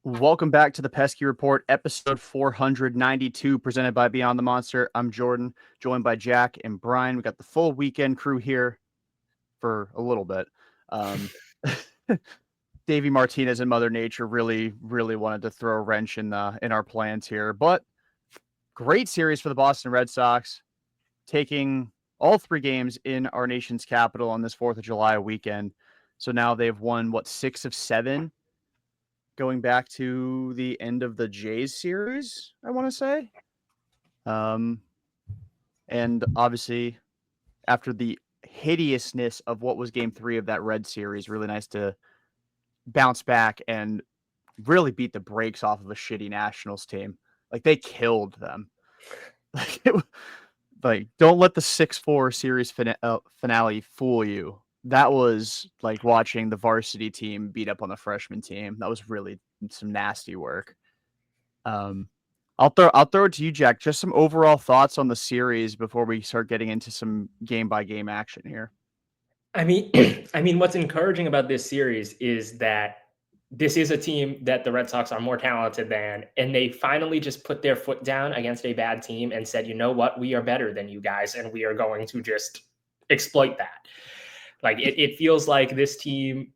Welcome back to the Pesky Report, episode 492, presented by Beyond the Monster. I'm Jordan, joined by Jack and Brian. We got the full weekend crew here for a little bit. Davey Martinez and Mother Nature really wanted to throw a wrench in our plans here, but great series for the Boston Red Sox, taking all 3 games in our nation's capital on this 4th of July weekend. So now they've won, 6 of 7? Going back to the end of the Jays series, I want to say. And obviously, after the hideousness of what was game 3 of that Red series, really nice to bounce back and really beat the brakes off of a shitty Nationals team. Like, they killed them. Like, don't let the 6-4 series finale fool you. That was like watching the varsity team beat up on the freshman team. That was really some nasty work. I'll throw it to you, Jack. Just some overall thoughts on the series before we start getting into some game by game action here. I mean, what's encouraging about this series is that this is a team that the Red Sox are more talented than, and they finally just put their foot down against a bad team and said, you know what, we are better than you guys, and we are going to just exploit that. Like, it feels like this team,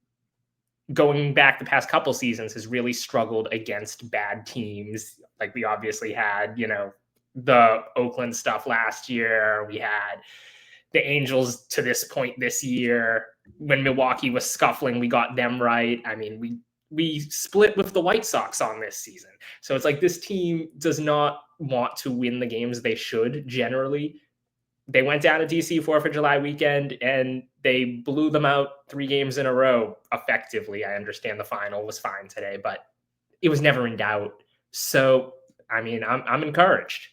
going back the past couple seasons, has really struggled against bad teams. Like, we obviously had, the Oakland stuff last year. We had the Angels to this point this year. When Milwaukee was scuffling, we got them right. I mean, we split with the White Sox on this season. So it's like this team does not want to win the games they should generally. They went down to DC 4th of July weekend and they blew them out 3 games in a row effectively. I understand the final was fine today, but it was never in doubt. So, I mean, I'm encouraged.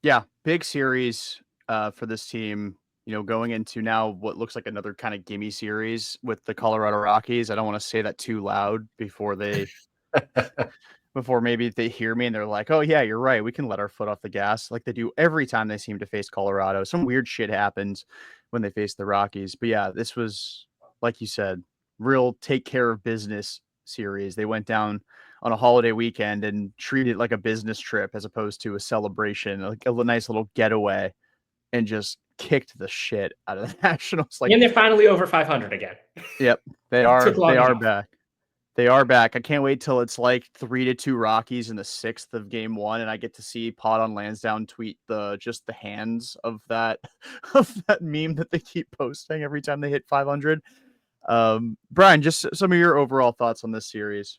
Yeah, big series for this team, going into now what looks like another kind of gimme series with the Colorado Rockies. I don't want to say that too loud before maybe they hear me and they're like, oh yeah, you're right, we can let our foot off the gas, like they do every time they seem to face Colorado. Some weird shit happens when they face the Rockies. But yeah, this was, like you said, real take care of business series. They went down on a holiday weekend and treated it like a business trip as opposed to a celebration, like a nice little getaway, and just kicked the shit out of the Nationals. Like, and they're finally over 500 again. Yep, they are back. They are back. I can't wait till it's like 3-2 Rockies in the 6th of game 1, and I get to see Pod on Lansdowne tweet the hands of that meme that they keep posting every time they hit 500. Brian, just some of your overall thoughts on this series.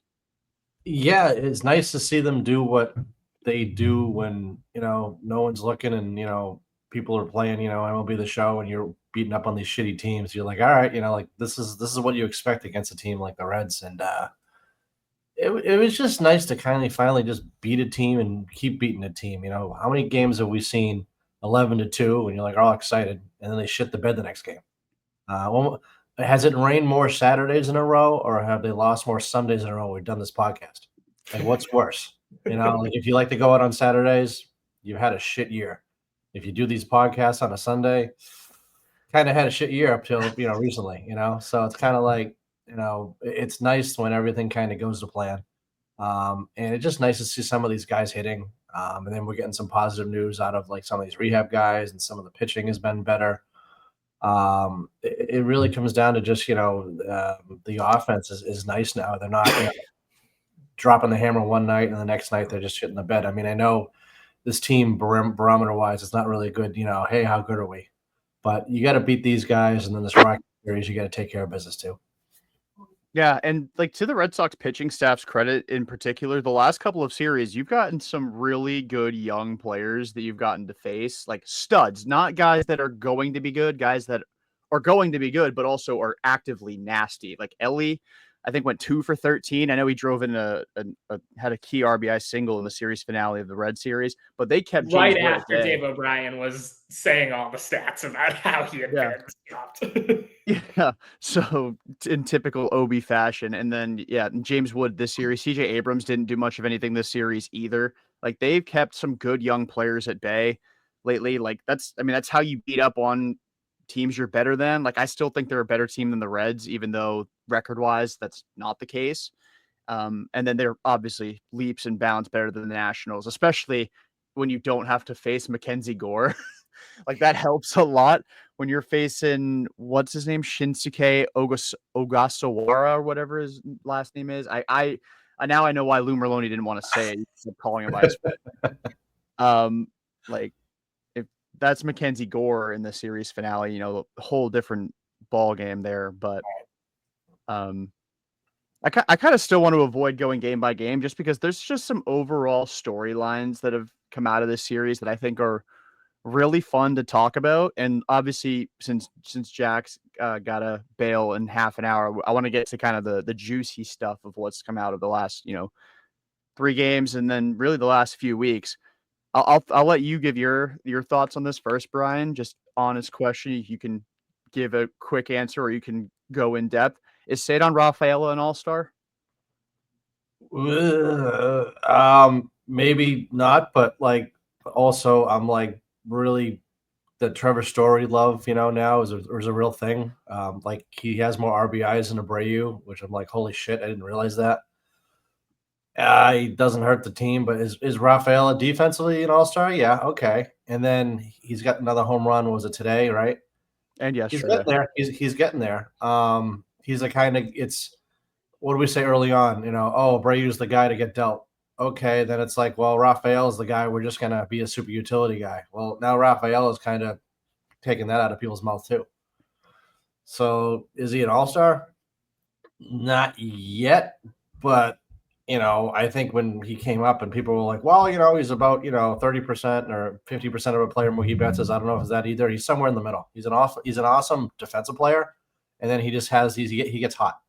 Yeah, it's nice to see them do what they do when no one's looking and people are playing MLB The Show and you're beating up on these shitty teams. You're like, all right, like this is what you expect against a team like the Reds. And it was just nice to kind of finally just beat a team and keep beating a team. How many games have we seen 11-2 and you're like all excited and then they shit the bed the next game? Has it rained more Saturdays in a row, or have they lost more Sundays in a row? We've done this podcast. Like, what's worse? Like, if you like to go out on Saturdays, you've had a shit year. If you do these podcasts on a Sunday, kind of had a shit year up till, recently, So it's kind of like, it's nice when everything kind of goes to plan. And it's just nice to see some of these guys hitting. And then we're getting some positive news out of like some of these rehab guys, and some of the pitching has been better. It really comes down to just, the offense is nice now. They're not dropping the hammer one night and the next night they're just shitting the bed. I mean, I know this team barometer wise, it's not really good, hey, how good are we? But you got to beat these guys, and then this Rocky series, you got to take care of business too. Yeah, and like, to the Red Sox pitching staff's credit in particular, the last couple of series, you've gotten some really good young players that you've gotten to face, like studs, not guys that are going to be good, guys that are going to be good, but also are actively nasty. Like Ellie, I think went 2 for 13. I know he drove in had a key RBI single in the series finale of the Red Series, but they kept James Right Wood at after bay. Dave O'Brien was saying all the stats about how he had been stopped. Yeah. So in typical Obi fashion. And then, James Wood this series, CJ Abrams didn't do much of anything this series either. Like they've kept some good young players at bay lately. Like that's how you beat up on teams you're better than. Like I still think they're a better team than the Reds, even though record wise, that's not the case. And then they're obviously leaps and bounds better than the Nationals, especially when you don't have to face Mackenzie Gore. Like that helps a lot when you're facing what's his name, Shinsuke Ogasawara or whatever his last name is. I now I know why Lou Merloni didn't want to say it. He kept calling him by his like if that's Mackenzie Gore in the series finale, a whole different ball game there. But I kind of still want to avoid going game by game just because there's just some overall storylines that have come out of this series that I think are really fun to talk about. And obviously, since Jack's got to bail in half an hour, I want to get to kind of the juicy stuff of what's come out of the last 3 games and then really the last few weeks. I'll let you give your thoughts on this first, Brian. Just honest question. You can give a quick answer or you can go in depth. Is Ceddanne Rafaela an all-star? Maybe not, but like also I'm like really the Trevor Story love, now is a real thing. Like he has more RBIs than Abreu, which I'm like, holy shit, I didn't realize that. He doesn't hurt the team, but is Rafaela defensively an all-star? Yeah, okay. And then he's got another home run. Was it today, right? And He's yesterday. getting there. He's getting there. He's a kind of what do we say early on? Abreu's the guy to get dealt. Okay, then it's like, well, Rafael's the guy. We're just gonna be a super utility guy. Well, now Rafael is kind of taking that out of people's mouth too. So is he an all-star? Not yet, but I think when he came up and people were like, well, he's about 30% or 50% of a player Mookie Betts is. I don't know if it's that either. He's somewhere in the middle. He's an awesome defensive player, and then he just has he gets hot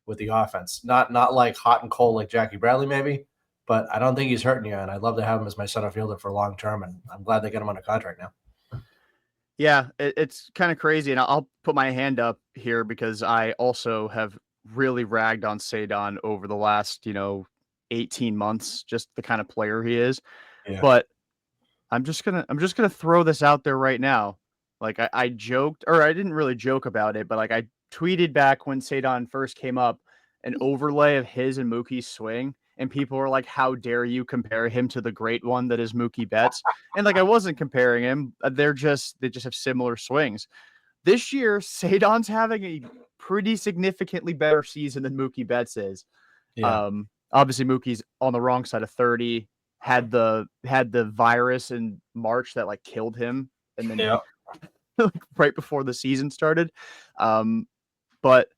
with the offense. Not like hot and cold like Jackie Bradley maybe, but I don't think he's hurting you. And I'd love to have him as my center fielder for long term. And I'm glad they get him on a contract now. Yeah, it's kind of crazy. And I'll put my hand up here because I also have really ragged on Ceddanne over the last, 18 months, just the kind of player he is. Yeah. But I'm just gonna throw this out there right now. Like I joked, or I didn't really joke about it, but like I tweeted back when Ceddanne first came up, an overlay of his and Mookie's swing, and people were like, "How dare you compare him to the great one that is Mookie Betts?" And like I wasn't comparing him. They just have similar swings. This year, Ceddanne's having a pretty significantly better season than Mookie Betts is. Yeah. Obviously Mookie's on the wrong side of 30, had the virus in March that like killed him, and then right before the season started. But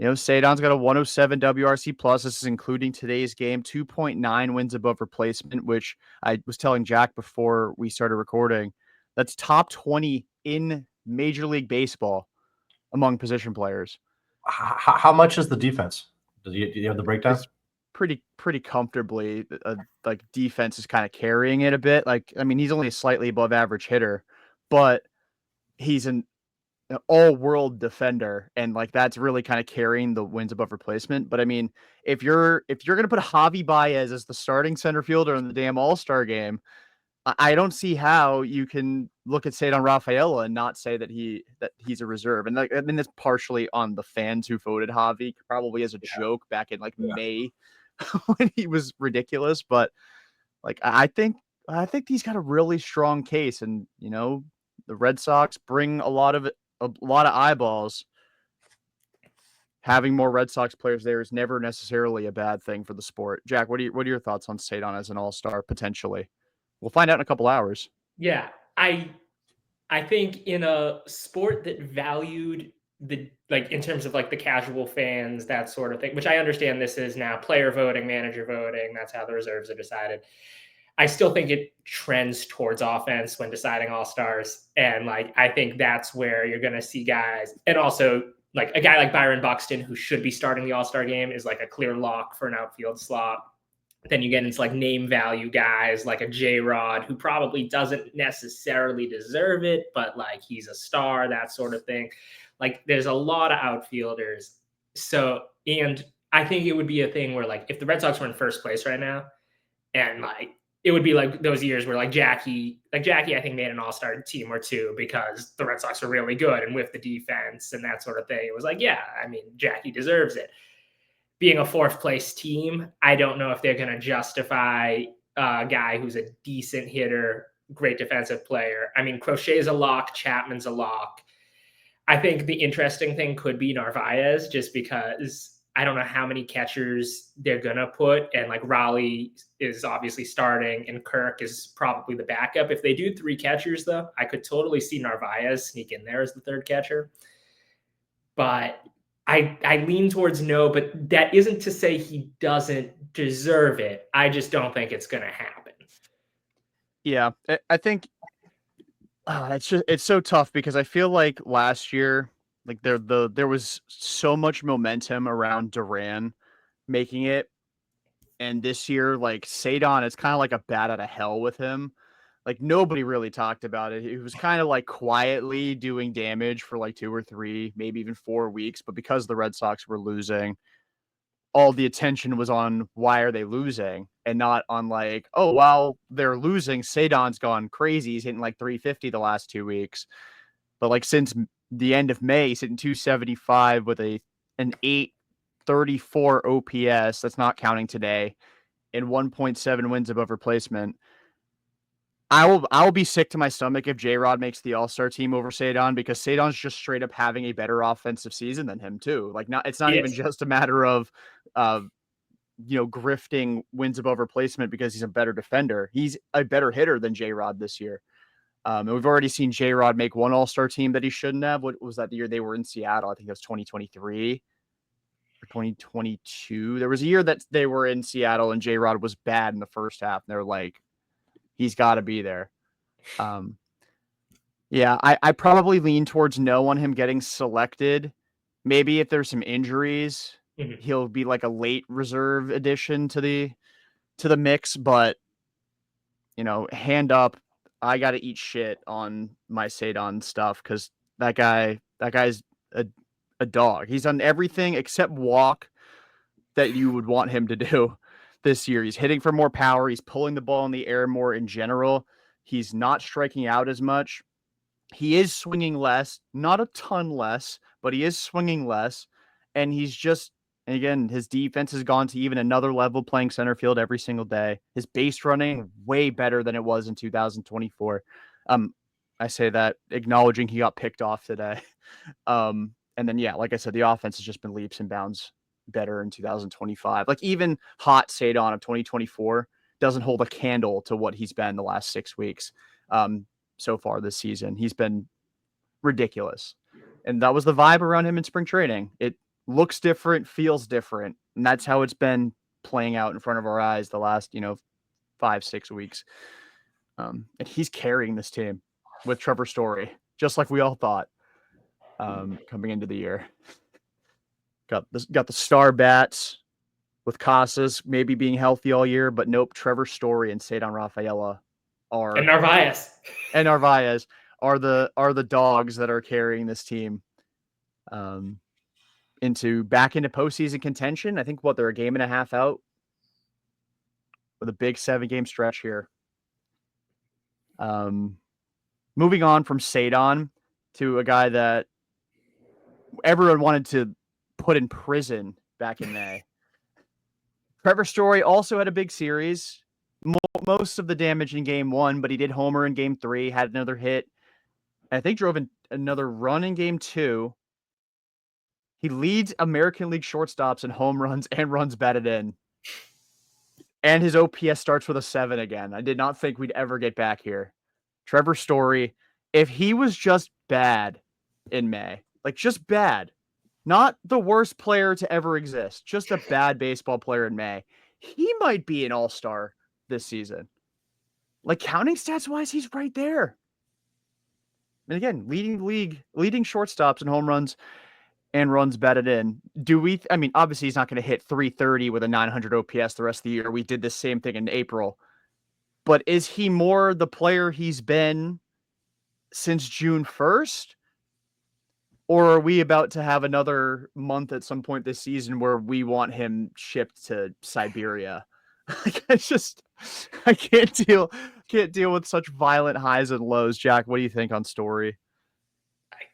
Ceddanne's got a 107 WRC plus. This is including today's game, 2.9 wins above replacement, which I was telling Jack before we started recording. That's top 20 in Major League Baseball among position players. How much is the defense? Do you have the breakdown? It's pretty comfortably. Like defense is kind of carrying it a bit. Like, I mean, he's only a slightly above average hitter, but he's an all-world defender, and like that's really kind of carrying the wins above replacement. But I mean, if you're gonna put Javi Baez as the starting center fielder in the damn All-Star game, I don't see how you can look at Ceddanne Rafaela and not say that he's a reserve. And like, I mean, that's partially on the fans who voted Javi, probably as a joke back in like May when he was ridiculous. But like, I think he's got a really strong case, and the Red Sox bring a lot of eyeballs. Having more Red Sox players there is never necessarily a bad thing for the sport. Jack, what are your thoughts on Ceddanne as an all-star potentially? We'll find out in a couple hours. Yeah, I think in a sport that valued in terms of like the casual fans, that sort of thing, which I understand this is now player voting, manager voting, that's how the reserves are decided. I still think it trends towards offense when deciding all-stars. And like, I think that's where you're going to see guys. And also like a guy like Byron Buxton, who should be starting the All-Star game, is like a clear lock for an outfield slot. Then you get into like name value guys like a J-Rod, who probably doesn't necessarily deserve it, but like he's a star, that sort of thing. Like there's a lot of outfielders. So, and I think it would be a thing where like if the Red Sox were in first place right now, and like it would be like those years where like Jackie, I think made an all-star team or two because the Red Sox are really good and with the defense and that sort of thing. It was like, yeah, I mean, Jackie deserves it. Being a fourth place team, I don't know if they're going to justify a guy who's a decent hitter, great defensive player. I mean, Crochet's a lock, Chapman's a lock. I think the interesting thing could be Narvaez, just because I don't know how many catchers they're going to put. And like Raleigh is obviously starting and Kirk is probably the backup. If they do 3 catchers, though, I could totally see Narvaez sneak in there as the third catcher. But I lean towards no, but that isn't to say he doesn't deserve it. I just don't think it's going to happen. Yeah, I think it's so tough because I feel like last year, like there was so much momentum around Duran making it, and this year, like Ceddanne, it's kind of like a bat out of hell with him. Like nobody really talked about it. He was kind of like quietly doing damage for like 2 or 3, maybe even 4 weeks, but because the Red Sox were losing, all the attention was on why are they losing and not on like, oh, while they're losing, Ceddanne's gone crazy. He's hitting like 350 the last 2 weeks. But like since the end of May, he's hitting 275 with an 834 OPS. That's not counting today, and 1.7 wins above replacement. I will be sick to my stomach if J-Rod makes the All-Star team over Ceddanne, because Ceddanne's just straight up having a better offensive season than him too. Like it's not even just a matter of grifting wins above replacement because he's a better defender. He's a better hitter than J-Rod this year. And we've already seen J-Rod make one All-Star team that he shouldn't have. What was that, the year they were in Seattle? I think it was 2023 or 2022. There was a year that they were in Seattle and J-Rod was bad in the first half. And they're like, he's got to be there. Yeah, I probably lean towards no on him getting selected. Maybe if there's some injuries, he'll be like a late reserve addition to the mix. But hand up, I got to eat shit on my Ceddanne stuff because that guy's a dog. He's done everything except walk that you would want him to do this year. He's hitting for more power. He's pulling the ball in the air more in general. He's not striking out as much. He is swinging less, not a ton less, but he is swinging less. And and again, his defense has gone to even another level, playing center field every single day. His base running way better than it was in 2024. I say that acknowledging he got picked off today. And then, yeah, like I said, the offense has just been leaps and bounds better in 2025. Like even hot Ceddanne of 2024 doesn't hold a candle to what he's been the last 6 weeks. So far this season, he's been ridiculous. And that was the vibe around him in spring training. It looks different, feels different. And that's how it's been playing out in front of our eyes the last, 5-6 weeks. And he's carrying this team with Trevor Story, just like we all thought coming into the year. Got the star bats with Casas maybe being healthy all year, but nope, Trevor Story and Ceddanne Rafaela and Narvaez are the dogs that are carrying this team back into postseason contention. I think they're a game and a half out with a big 7-game stretch here. Moving on from Ceddanne to a guy that everyone wanted to put in prison back in May. Trevor Story also had a big series. Most of the damage in game 1, but he did homer in game 3, had another hit. I think drove another run in game 2. He leads American League shortstops in home runs and runs batted in. And his OPS starts with a 7 again. I did not think we'd ever get back here. Trevor Story, if he was just bad in May, like just bad, not the worst player to ever exist, just a bad baseball player in May, he might be an all-star this season. Like counting stats wise, he's right there. And again, leading shortstops and home runs and runs batted in. I mean, obviously he's not going to hit 330 with a 900 OPS the rest of the year. We did the same thing in April. But is he more the player he's been since June 1st? Or are we about to have another month at some point this season where we want him shipped to Siberia? Like, I can't deal with such violent highs and lows. Jack, what do you think on Story?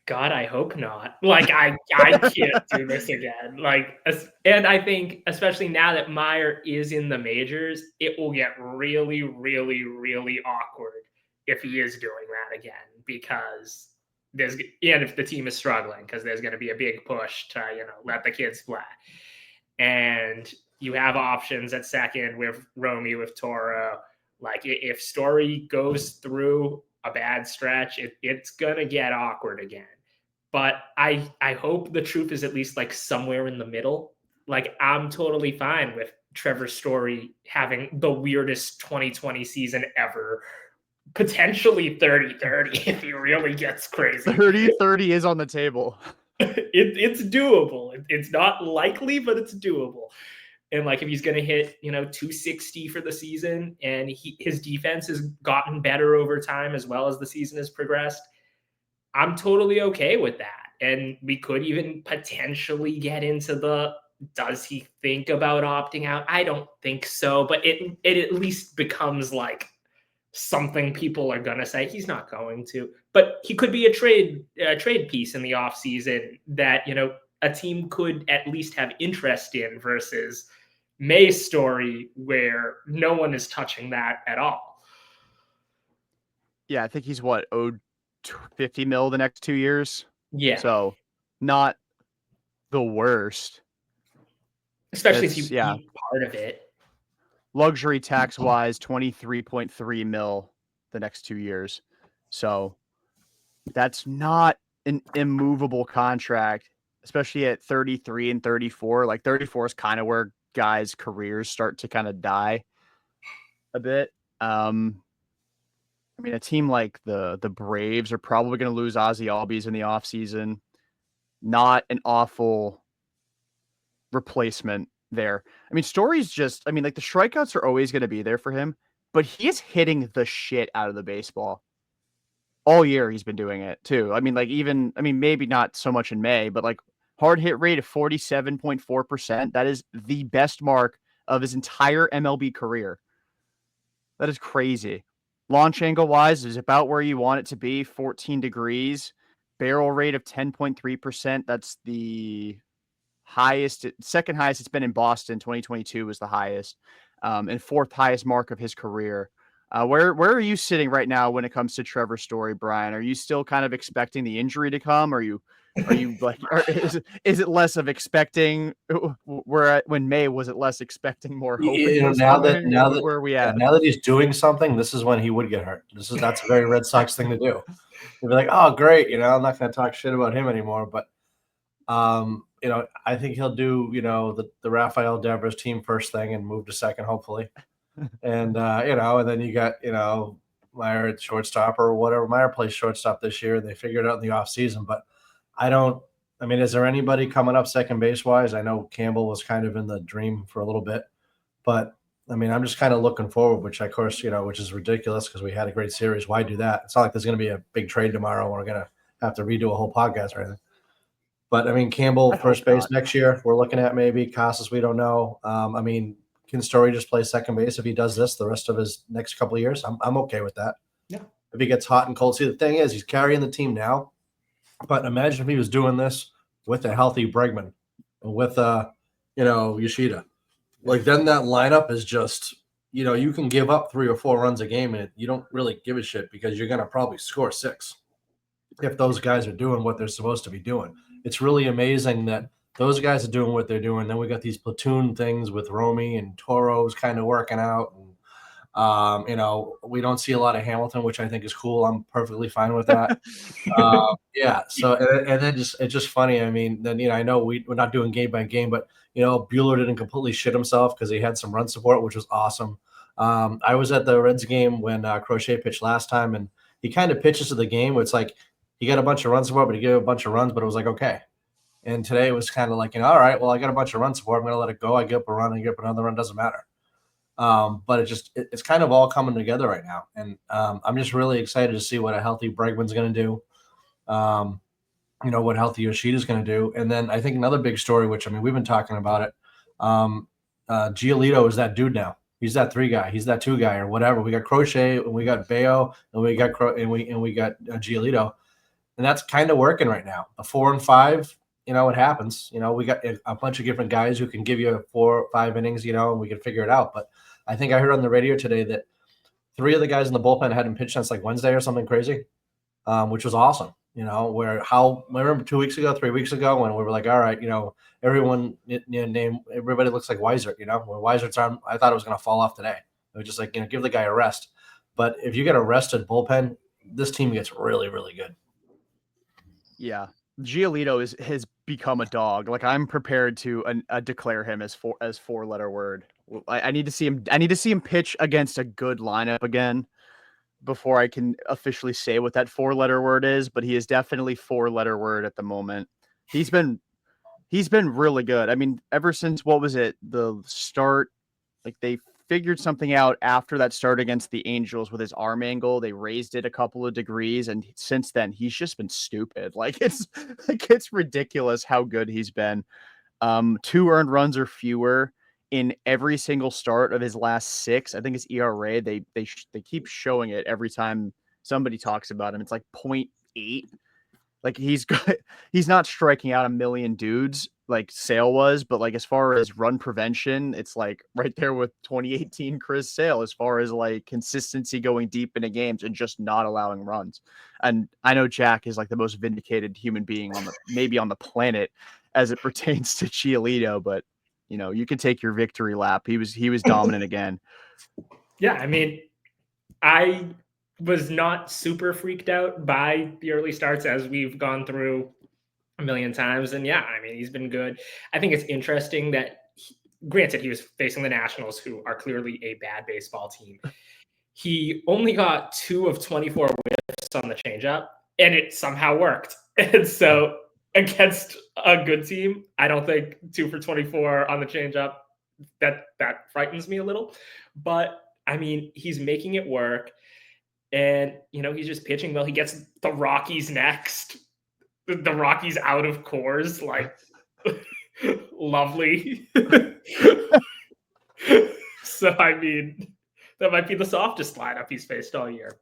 God, I hope not. Like, I can't do this again. Like, and I think, especially now that Meyer is in the majors, it will get really, really, really awkward if he is doing that again, because and if the team is struggling, because there's going to be a big push to, let the kids play. And you have options at second with Romy, with Toro. Like, if Story goes through a bad stretch, it's going to get awkward again. But I hope the truth is at least like somewhere in the middle. Like, I'm totally fine with Trevor Story having the weirdest 2020 season ever. Potentially 30-30 if he really gets crazy. 30-30 is on the table. It's doable. It's not likely, but it's doable. And like, if he's going to hit, 260 for the season, and his defense has gotten better over time as well as the season has progressed, I'm totally okay with that. And we could even potentially get into does he think about opting out? I don't think so, but it at least becomes like something people are going to say. He's not going to, but he could be a trade piece in the offseason that, a team could at least have interest in, versus May's Story, where no one is touching that at all. Yeah, I think he's owed $50 million the next 2 years. Yeah. So not the worst. Especially if you eat part of it. Luxury tax wise, $23.3 million the next 2 years. So that's not an immovable contract, especially at 33 and 34. Like, 34 is kind of where guys' careers start to kind of die a bit. I mean, a team like the Braves are probably going to lose Ozzy Albies in the offseason. Not an awful replacement there. I mean, Story's just, like, the strikeouts are always going to be there for him, but he is hitting the shit out of the baseball. All year he's been doing it too. I mean, like, maybe not so much in May, but like, hard hit rate of 47.4%. That is the best mark of his entire MLB career. That is crazy. Launch angle wise is about where you want it to be, 14 degrees. Barrel rate of 10.3%. That's the second highest it's been in Boston. 2022 was the highest, and fourth highest mark of his career. Where are you sitting right now when it comes to Trevor Story, Brian? Are you still kind of expecting the injury to come? Are you like, or is it less of expecting? When May was it less expecting, more hoping? Now that where are we at? Now that he's doing something, this is when he would get hurt. That's a very Red Sox thing to do. They'd be like, oh, great, I'm not going to talk shit about him anymore. But I think he'll do the Rafael Devers team first thing and move to second, hopefully. And and then you got Meyer at shortstop or whatever. Meyer plays shortstop this year. They figured it out in the offseason, but is there anybody coming up second base wise? I know Campbell was kind of in the dream for a little bit, but I'm just kind of looking forward, which of course, which is ridiculous because we had a great series. Why do that? It's not like there's going to be a big trade tomorrow and we're going to have to redo a whole podcast or anything. But Campbell first base next year, we're looking at maybe Casas. We don't know. Can Story just play second base if he does this the rest of his next couple of years? I'm okay with that. Yeah. If he gets hot and cold, see, the thing is, he's carrying the team now. But imagine if he was doing this with a healthy Bregman, with Yoshida. Like, then that lineup is just, you can give up 3 or 4 runs a game and you don't really give a shit because you're gonna probably score 6 if those guys are doing what they're supposed to be doing. It's really amazing that those guys are doing what they're doing. Then we got these platoon things with Romy and Toro's kind of working out. And, we don't see a lot of Hamilton, which I think is cool. I'm perfectly fine with that. Yeah. So, and then it's just funny. Then, I know we're not doing game by game, but, Buehler didn't completely shit himself because he had some run support, which was awesome. I was at the Reds game when Crochet pitched last time, and he kind of pitches to the game where it's like he got a bunch of run support, but he gave a bunch of runs, but it was like, okay. And today it was kind of like, all right, well, I got a bunch of run support. I'm going to let it go. I get up a run, I get up another run. Doesn't matter. But it's kind of all coming together right now. And I'm just really excited to see what a healthy Bregman's going to do. What healthy Yoshida's going to do. And then I think another big story, which, I mean, we've been talking about it. Giolito is that dude now. He's that 3 guy. He's that 2 guy or whatever. We got Crochet and we got Bayo and we got Giolito. And that's kind of working right now. A 4 and 5, it happens. We got a bunch of different guys who can give you 4 or 5 innings, and we can figure it out. But I think I heard on the radio today that 3 of the guys in the bullpen hadn't pitched since like Wednesday or something crazy, which was awesome. I remember 2 weeks ago, 3 weeks ago, when we were like, all right, everyone everybody looks like Weiser, when Weiser's arm, I thought it was going to fall off today. It was just like, give the guy a rest. But if you get a rested bullpen, this team gets really, really good. Yeah. Giolito has become a dog. Like, I'm prepared to declare him as 4-letter word. I need to see him. I need to see him pitch against a good lineup again before I can officially say what that 4-letter word is. But he is definitely 4-letter word at the moment. He's been really good. I mean, ever since, what was it? The start, like, they figured something out after that start against the Angels with his arm angle. They raised it a couple of degrees, and since then he's just been stupid. Like, it's ridiculous how good he's been. 2 earned runs or fewer in every single start of his last 6. I think his ERA, they keep showing it every time somebody talks about him. It's like 0.8. Like, he's not striking out a million dudes like Sale was, but like, as far as run prevention, it's like right there with 2018 Chris Sale as far as like consistency going deep into games and just not allowing runs. And I know Jack is like the most vindicated human being maybe on the planet as it pertains to Giolito, but you can take your victory lap. He was dominant again. Yeah, I mean, I was not super freaked out by the early starts, as we've gone through a million times. And yeah, I mean, he's been good. I think it's interesting that, granted, he was facing the Nationals, who are clearly a bad baseball team. He only got 2 of 24 whiffs on the changeup, and it somehow worked. And so against a good team, I don't think 2 for 24 on the changeup, that frightens me a little. But I mean, he's making it work. And, he's just pitching well. He gets the Rockies next. The Rockies out of Coors, like, lovely. So, I mean, that might be the softest lineup he's faced all year.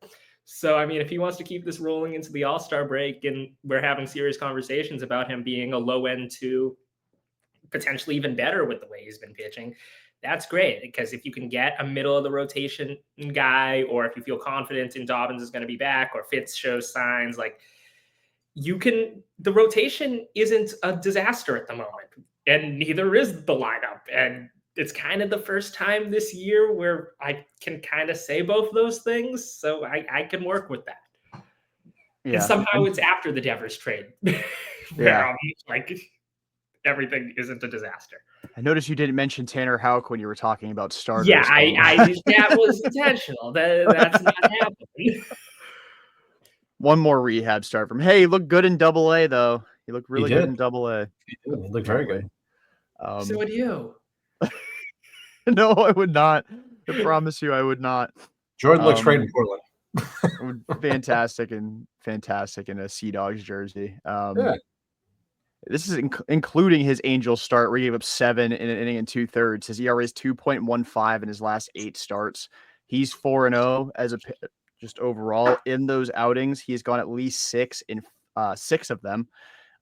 So, I mean, if he wants to keep this rolling into the All-Star break, and we're having serious conversations about him being a low-end to potentially even better with the way he's been pitching, that's great. Because if you can get a middle of the rotation guy, or if you feel confident in Dobbins is going to be back, or Fitz shows signs, like, the rotation isn't a disaster at the moment, and neither is the lineup. And it's kind of the first time this year where I can kind of say both those things. So I can work with that. Yeah. And somehow it's after the Devers trade. Where like, everything isn't a disaster. I noticed you didn't mention Tanner Houck when you were talking about starters. Yeah, I that was intentional. That's not happening. One more rehab start from. Hey, he looked good in Double-A though. He looked really good in Double-A. He looked very good. So would you? No, I would not. I promise you, I would not. Jordan looks great in Portland. Fantastic in a Sea Dogs jersey. Yeah. This is including his Angels start where he gave up 7 in an inning and 2/3. His ERA is 2.15 in his last 8 starts. He's 4-0 as just overall in those outings. He's gone at least 6 in 6 of them,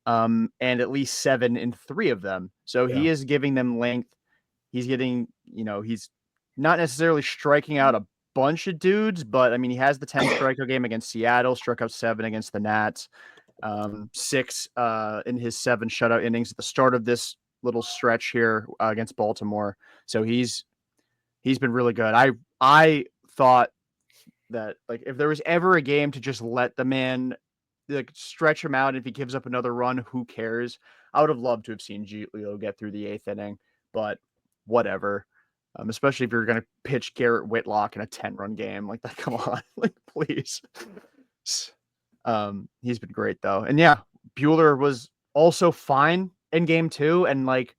and at least 7 in 3 of them. So he is giving them length. He's getting, he's not necessarily striking out a bunch of dudes, but I mean, he has the 10 strikeout game against Seattle, struck out 7 against the Nats, 6 in his 7 shutout innings at the start of this little stretch here against Baltimore. So he's been really good. I thought that, like, if there was ever a game to just let the man, like, stretch him out, if he gives up another run, who cares? I would have loved to have seen Giolito get through the 8th inning, but whatever. Especially if you're going to pitch Garrett Whitlock in a 10-run game. Like, that, come on. Like, please. He's been great, though. And yeah, Buehler was also fine in game 2, and like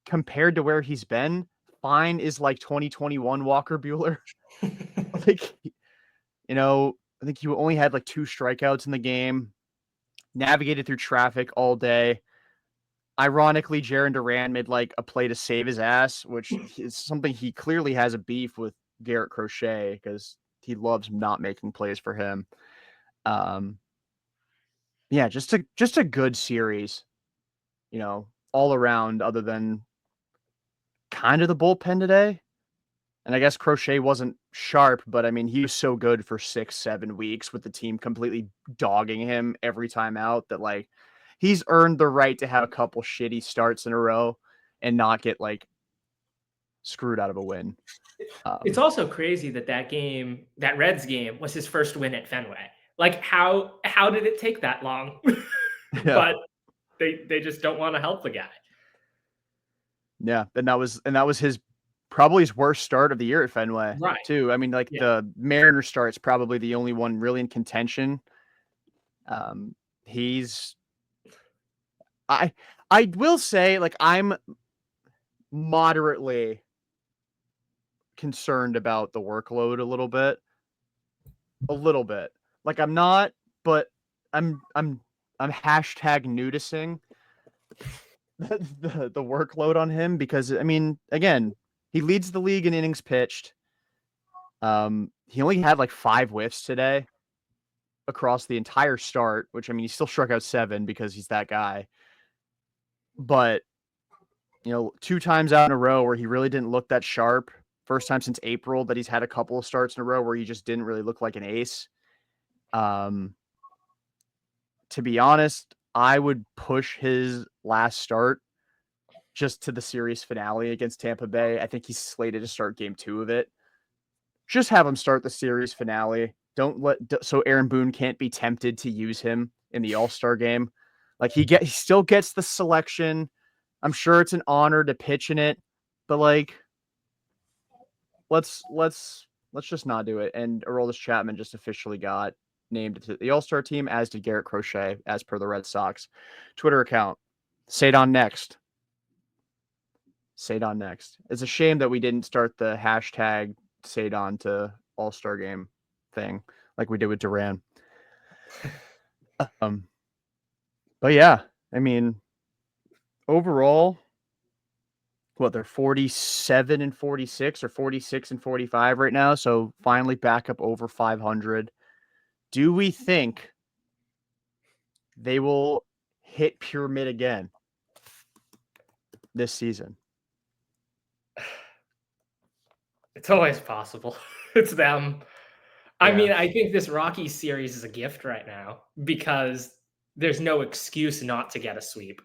compared to where he's been, fine is like 2021 Walker Buehler. Like, you know, I think he only had like 2 strikeouts in the game, navigated through traffic all day. Ironically, Jarren Duran made like a play to save his ass, which is something he clearly has a beef with Garrett Crochet because he loves not making plays for him. Yeah, just a good series, you know, all around, other than kind of the bullpen today. And I guess Crochet wasn't sharp, but I mean, he was so good for 6-7 weeks with the team completely dogging him every time out that like he's earned the right to have a couple shitty starts in a row and not get like screwed out of a win. It's also crazy that that Reds game was his first win at Fenway. Like how did it take that long? Yeah. But they just don't want to help the guy. Yeah, and that was his probably his worst start of the year at Fenway, Right. too. I mean, like the Mariners start's probably the only one really in contention. I will say, like, I'm moderately concerned about the workload a little bit. Like, I'm not, but I'm hashtag nudicing the workload on him because, I mean, again, he leads the league in innings pitched. He only had like 5 whiffs today across the entire start, which, I mean, he still struck out 7 because he's that guy. But, you know, 2 times out in a row where he really didn't look that sharp. First time since April that he's had a couple of starts in a row where he just didn't really look like an ace. To be honest, I would push his last start just to the series finale against Tampa Bay. I think he's slated to start game 2 of it. Just have him start the series finale. So Aaron Boone can't be tempted to use him in the All-Star game. Like he still gets the selection. I'm sure it's an honor to pitch in it, but like let's just not do it. And Aroldis Chapman just officially got named to the All-Star team, as did Garrett Crochet, as per the Red Sox Twitter account. Ceddanne next. Ceddanne next. It's a shame that we didn't start the hashtag Ceddanne to All-Star game thing like we did with Duran. But yeah, I mean, overall, what, they're 47 and 46 or 46 and 45 right now. So finally back up over 500. Do we think they will hit pyramid again this season? It's always possible. It's them. I mean, I think this Rockies series is a gift right now because there's no excuse not to get a sweep.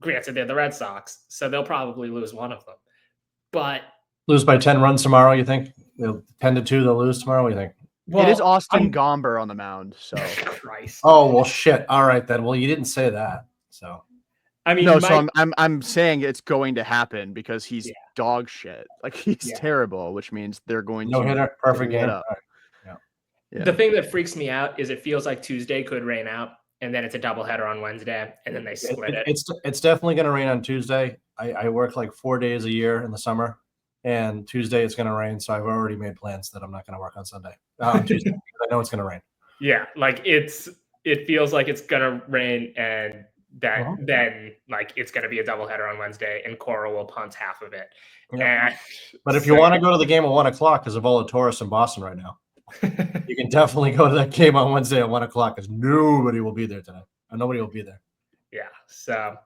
Granted, they're the Red Sox, so they'll probably lose one of them. But lose by 10 runs tomorrow, you think? 10-2, they'll lose tomorrow, what do you think? Well, it is Austin Gomber on the mound, so. Christ. Oh, well, shit. All right, then. Well, you didn't say that, so. I mean, no, so I'm saying it's going to happen because he's dog shit. Like he's terrible, which means they're going no to hitter, perfect game. Right. Yeah. The thing that freaks me out is it feels like Tuesday could rain out, and then it's a doubleheader on Wednesday, and then they split it. It's definitely going to rain on Tuesday. I work like 4 days a year in the summer, and Tuesday it's going to rain, so I've already made plans that I'm not going to work on Sunday. Tuesday, because I know it's going to rain. Yeah, like it feels like it's going to rain, and then like it's going to be a doubleheader on Wednesday, and Cora will punt half of it. Yep. But if you want to go to the game at 1 o'clock, because of all the tourists in Boston right now, you can definitely go to that game on Wednesday at 1 o'clock because nobody will be there tonight. Nobody will be there. Yeah. So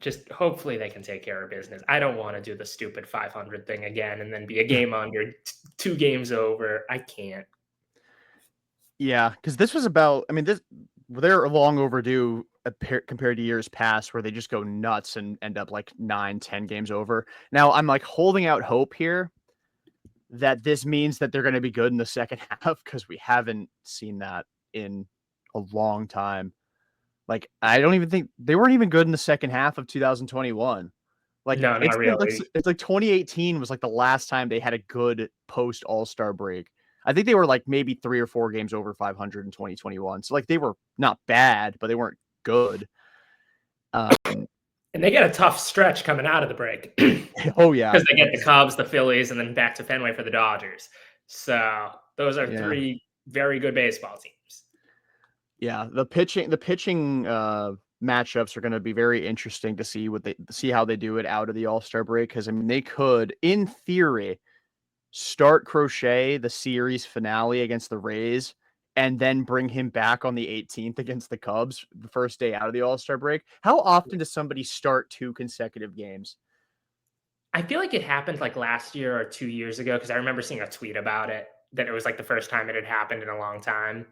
just hopefully they can take care of business. I don't want to do the stupid 500 thing again and then be a game under, 2 games over. I can't. Yeah, because this was about, I mean, they're long overdue compared to years past where they just go nuts and end up like 9-10 games over. Now I'm like holding out hope here that this means that they're going to be good in the second half because we haven't seen that in a long time. Like, I don't even think they weren't even good in the second half of 2021. Like, no, not really. It's like 2018 was like the last time they had a good post All-Star break. I think they were like maybe 3 or 4 games over 500 in 2021. So like they were not bad, but they weren't good. And they get a tough stretch coming out of the break. Oh yeah, because they get the Cubs, the Phillies, and then back to Fenway for the Dodgers. So those are three very good baseball teams. Yeah, the pitching matchups are going to be very interesting to see how they do it out of the All-Star break, because I mean they could, in theory, start Crochet the series finale against the Rays and then bring him back on the 18th against the Cubs the first day out of the All-Star break. How often does somebody start 2 consecutive games? I feel like it happened like last year or 2 years ago, because I remember seeing a tweet about it, that it was like the first time it had happened in a long time.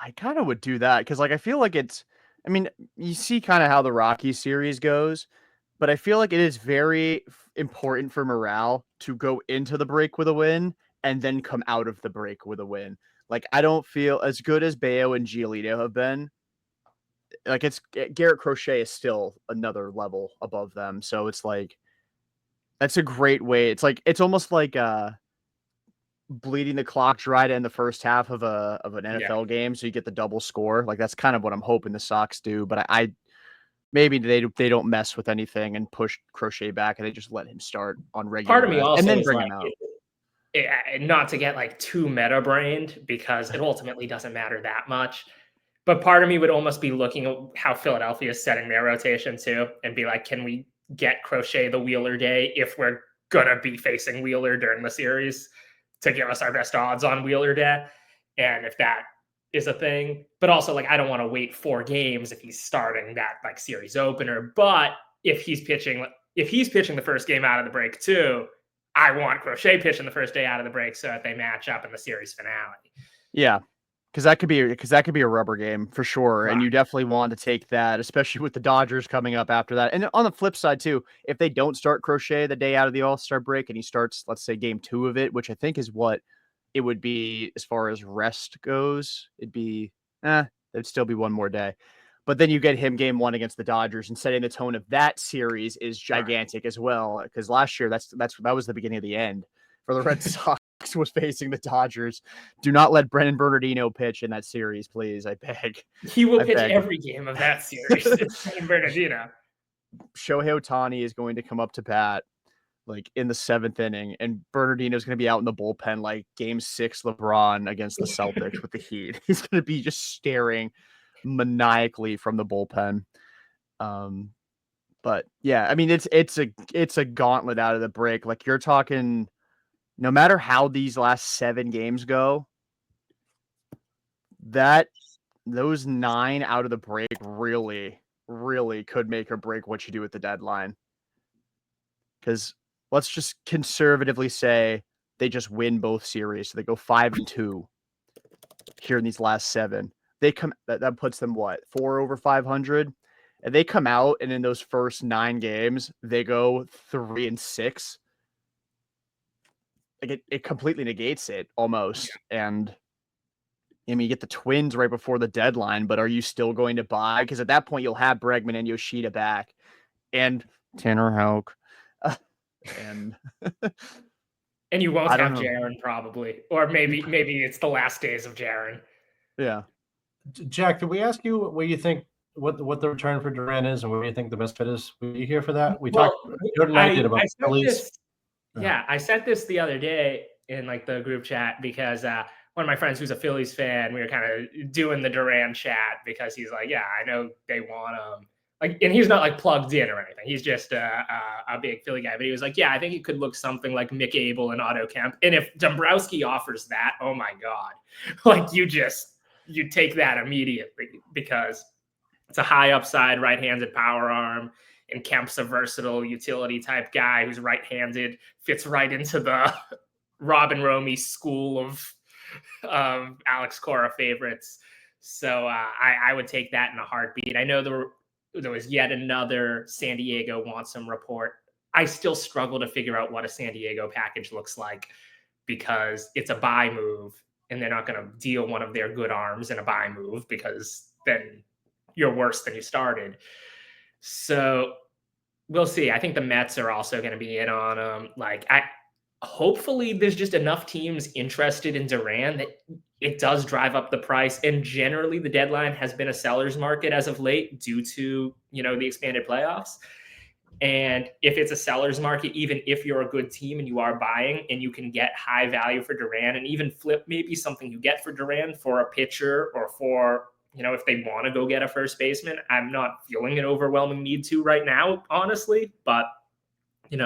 I kind of would do that because, like, I feel like I mean, you see kind of how the Rockies series goes, but I feel like it is very important for morale to go into the break with a win and then come out of the break with a win. Like, I don't feel as good as Bayo and Giolito have been. Like, Garrett Crochet is still another level above them. So it's like, that's a great way. It's like, it's almost like, bleeding the clock dry to end the first half of an NFL game, so you get the double score. Like, that's kind of what I'm hoping the Sox do. But I maybe they don't mess with anything and push Crochet back, and they just let him start on regular. Part of me also and then is bring like, him out. Not to get like too meta brained, because it ultimately doesn't matter that much. But part of me would almost be looking at how Philadelphia is setting their rotation too, and be like, can we get Crochet the Wheeler day if we're gonna be facing Wheeler during the series, to give us our best odds on Wheeler day? And if that is a thing, but also like, I don't want to wait 4 games if he's starting that like series opener. But if he's pitching the first game out of the break too, I want Crochet pitching the first day out of the break so that they match up in the series finale. Yeah. Because that could be a rubber game for sure. Right. And you definitely want to take that, especially with the Dodgers coming up after that. And on the flip side too, if they don't start Crochet the day out of the All-Star break and he starts, let's say, game 2 of it, which I think is what it would be as far as rest goes, it'd still be one more day. But then you get him game 1 against the Dodgers, and setting the tone of that series is gigantic as well. Because last year that was the beginning of the end for the Red Sox. Was facing the Dodgers. Do not let Brennan Bernardino pitch in that series, please. I beg. He will pitch every game of that series. It's Brennan Bernardino. Shohei Ohtani is going to come up to bat like in the 7th inning, and Bernardino is going to be out in the bullpen like game 6 LeBron against the Celtics with the Heat. He's going to be just staring maniacally from the bullpen. But yeah, I mean, it's a gauntlet out of the break. Like, you're talking, no matter how these last 7 games go, those 9 out of the break really, really could make or break what you do at the deadline. Because let's just conservatively say they just win both series, so they go 5-2 here in these last 7. That puts them what, 4 over 500, and they come out and in those first 9 games they go 3-6. Like, it completely negates it almost. And I mean, you get the Twins right before the deadline, but are you still going to buy? Because at that point, you'll have Bregman and Yoshida back, and Tanner Houck, and and you won't have Jaron probably, or maybe it's the last days of Jaron. Yeah, Jack, did we ask you what you think what the return for Duran is, and what do you think the best fit is? Were you here for that? We talked. Jordan and I did about Phillies. Yeah, I said this the other day in like the group chat, because one of my friends who's a Phillies fan, we were kind of doing the Duran chat, because he's like, yeah, I know they want him. Like, and he's not like plugged in or anything. He's just a big Philly guy. But he was like, yeah, I think he could look something like Mick Abel and Otto Kemp. And if Dombrowski offers that, oh my God, like you take that immediately, because it's a high upside right-handed power arm. And Kemp's a versatile utility type guy who's right-handed, fits right into the Robin Romey school of Alex Cora favorites. So I would take that in a heartbeat. I know there was yet another San Diego wants him report. I still struggle to figure out what a San Diego package looks like, because it's a buy move, and they're not going to deal one of their good arms in a buy move, because then you're worse than you started. So we'll see. I think the Mets are also going to be in on him. Like, hopefully there's just enough teams interested in Duran that it does drive up the price. And generally the deadline has been a seller's market as of late due to, the expanded playoffs. And if it's a seller's market, even if you're a good team and you are buying and you can get high value for Duran and even flip maybe something you get for Duran for a pitcher or for, if they want to go get a first baseman, I'm not feeling an overwhelming need to right now, honestly, but you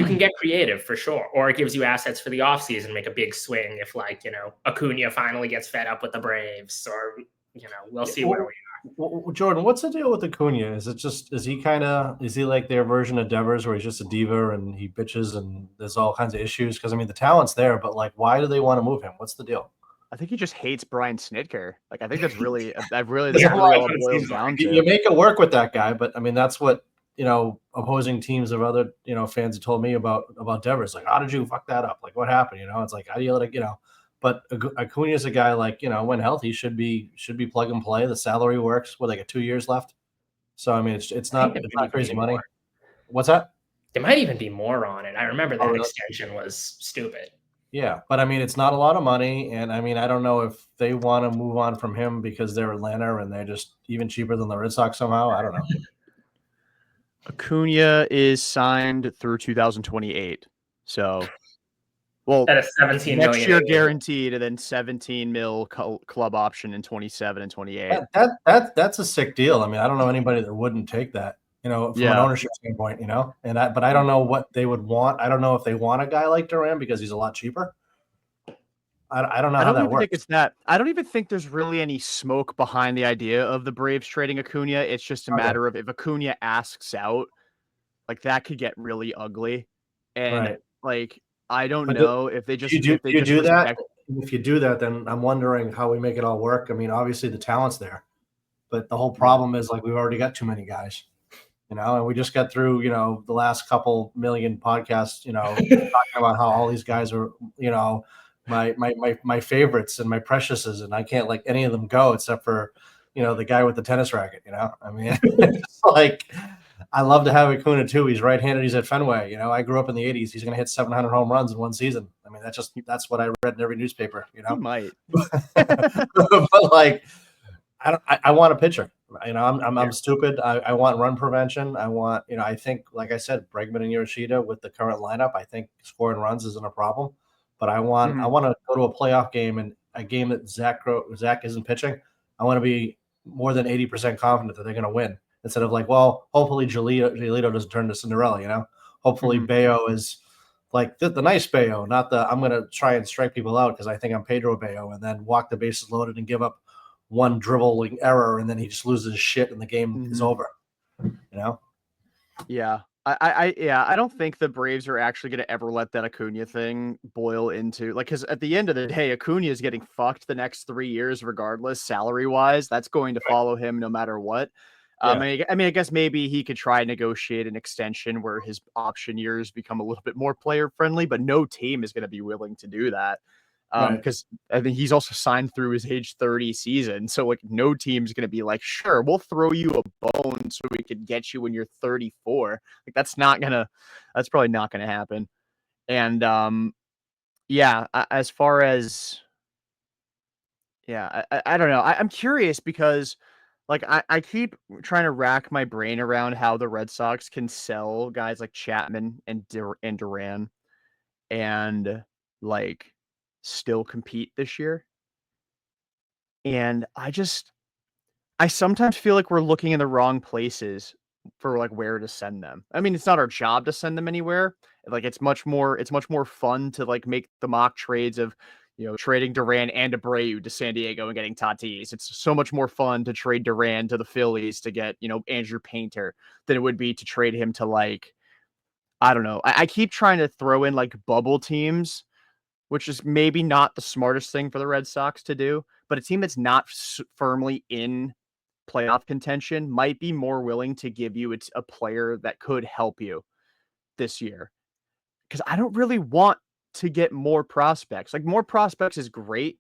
can get creative for sure, or it gives you assets for the offseason, make a big swing if Acuna finally gets fed up with the Braves, or we'll see where we are. Well, Jordan, what's the deal with Acuna? Is he like their version of Devers where he's just a diva and he bitches and there's all kinds of issues? Because I mean the talent's there, but like why do they want to move him? What's the deal? I think he just hates Brian Snitker. Like I think that's really that's Yeah, really all it boils down to. You make it work with that guy, but I mean that's what opposing teams of other fans have told me about Devers. Like, how did you fuck that up? Like, what happened? It's like how do you let it But Acuna is a guy like when healthy should be plug and play. The salary works. What, they got 2 years left? So I mean it's not crazy money. More. What's that? There might even be more on it. I remember that extension was stupid. Yeah, but I mean it's not a lot of money, and I mean I don't know if they want to move on from him because they're Atlanta and they're just even cheaper than the Red Sox somehow. I don't know. Acuna is signed through 2028. So, well, at a 17 next million year guaranteed, and then 17 mil club option in 27 and 28. That's a sick deal. I mean, I don't know anybody that wouldn't take that, from an ownership standpoint, but I don't know what they would want. I don't know if they want a guy like Duran because he's a lot cheaper. I don't know how that works. Think it's that. I don't even think there's really any smoke behind the idea of the Braves trading Acuna. It's just a matter of if Acuna asks out, like that could get really ugly. And I don't know if they just do that. If you do that, then I'm wondering how we make it all work. I mean, obviously the talent's there, but the whole problem is like we've already got too many guys, and we just got through, the last couple million podcasts, talking about how all these guys are, my favorites and my preciouses, and I can't let any of them go except for, the guy with the tennis racket. I mean, it's like I love to have Acuna too. He's right-handed. He's at Fenway. I grew up in the '80s. He's going to hit 700 home runs in one season. I mean, that's what I read in every newspaper. He might, but like, I want a pitcher. I'm stupid. I want run prevention. I want, I think, like I said, Bregman and Yoshida with the current lineup, I think scoring runs isn't a problem. But I want to go to a playoff game and a game that Zach isn't pitching. I want to be more than 80% confident that they're going to win instead of like, well, hopefully Giolito doesn't turn to Cinderella. Hopefully Bayo is like the nice Bayo, not the I'm going to try and strike people out because I think I'm Pedro Bayo and then walk the bases loaded and give up one dribbling error and then he just loses his shit and the game is over. Yeah. I don't think the Braves are actually going to ever let that Acuna thing boil into because at the end of the day, Acuna is getting fucked the next 3 years, regardless salary wise. That's going to follow him no matter what. I mean, I guess maybe he could try and negotiate an extension where his option years become a little bit more player friendly, but no team is going to be willing to do that. Because I think he's also signed through his age 30 season. So like no team's going to be like, sure, we'll throw you a bone so we can get you when you're 34. Like that's probably not going to happen. And as far as, I don't know. I'm curious because like I keep trying to rack my brain around how the Red Sox can sell guys like Chapman and Duran and like still compete this year. And I sometimes feel like we're looking in the wrong places for like where to send them. I mean, it's not our job to send them anywhere. Like it's much more fun to like make the mock trades of, trading Duran and Abreu to San Diego and getting Tatis. It's so much more fun to trade Duran to the Phillies to get, Andrew Painter than it would be to trade him to like, I don't know. I keep trying to throw in like bubble teams, which is maybe not the smartest thing for the Red Sox to do, but a team that's not firmly in playoff contention might be more willing to give you a player that could help you this year. Because I don't really want to get more prospects. Like more prospects is great,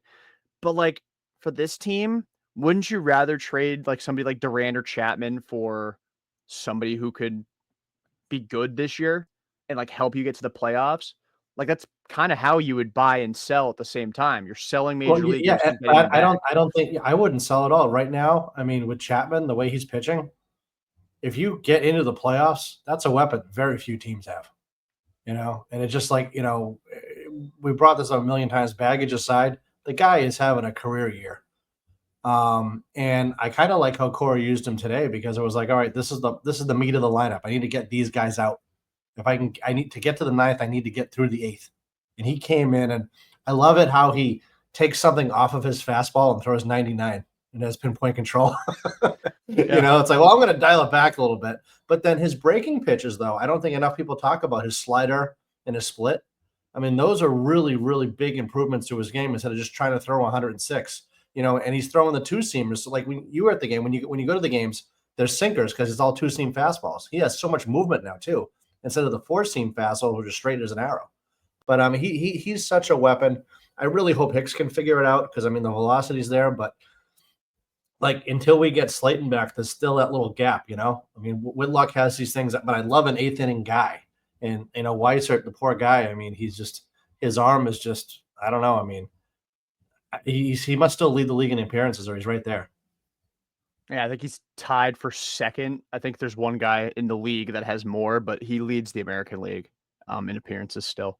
but like for this team, wouldn't you rather trade like somebody like Duran or Chapman for somebody who could be good this year and like help you get to the playoffs? like that's kind of how you would buy and sell at the same time. You're selling major leaguers. Yeah, and getting them I back. don't think I wouldn't sell it all right now. I mean, with Chapman, the way he's pitching, if you get into the playoffs, that's a weapon very few teams have. And it's just like, we brought this up a million times. Baggage aside, the guy is having a career year. And I kind of like how Corey used him today, because it was like, all right, this is the meat of the lineup. I need to get these guys out. I need to get to the ninth, I need to get through the eighth. And he came in, and I love it how he takes something off of his fastball and throws 99 and has pinpoint control. It's like, well, I'm going to dial it back a little bit. But then his breaking pitches, though, I don't think enough people talk about his slider and his split. I mean, those are really, really big improvements to his game instead of just trying to throw 106. And he's throwing the two seamers. So like when you were at the game, when you go to the games, there's sinkers because it's all two seam fastballs. He has so much movement now too, instead of the four seam fastball, which is straight as an arrow. But he's such a weapon. I really hope Hicks can figure it out, because I mean the velocity's there, but like until we get Slayton back, there's still that little gap. I mean, Whitlock has these things, but I love an eighth inning guy, and Weissert, the poor guy. I mean, his arm is just, I don't know. I mean, he must still lead the league in appearances, or he's right there. Yeah, I think he's tied for second. I think there's one guy in the league that has more, but he leads the American League in appearances still.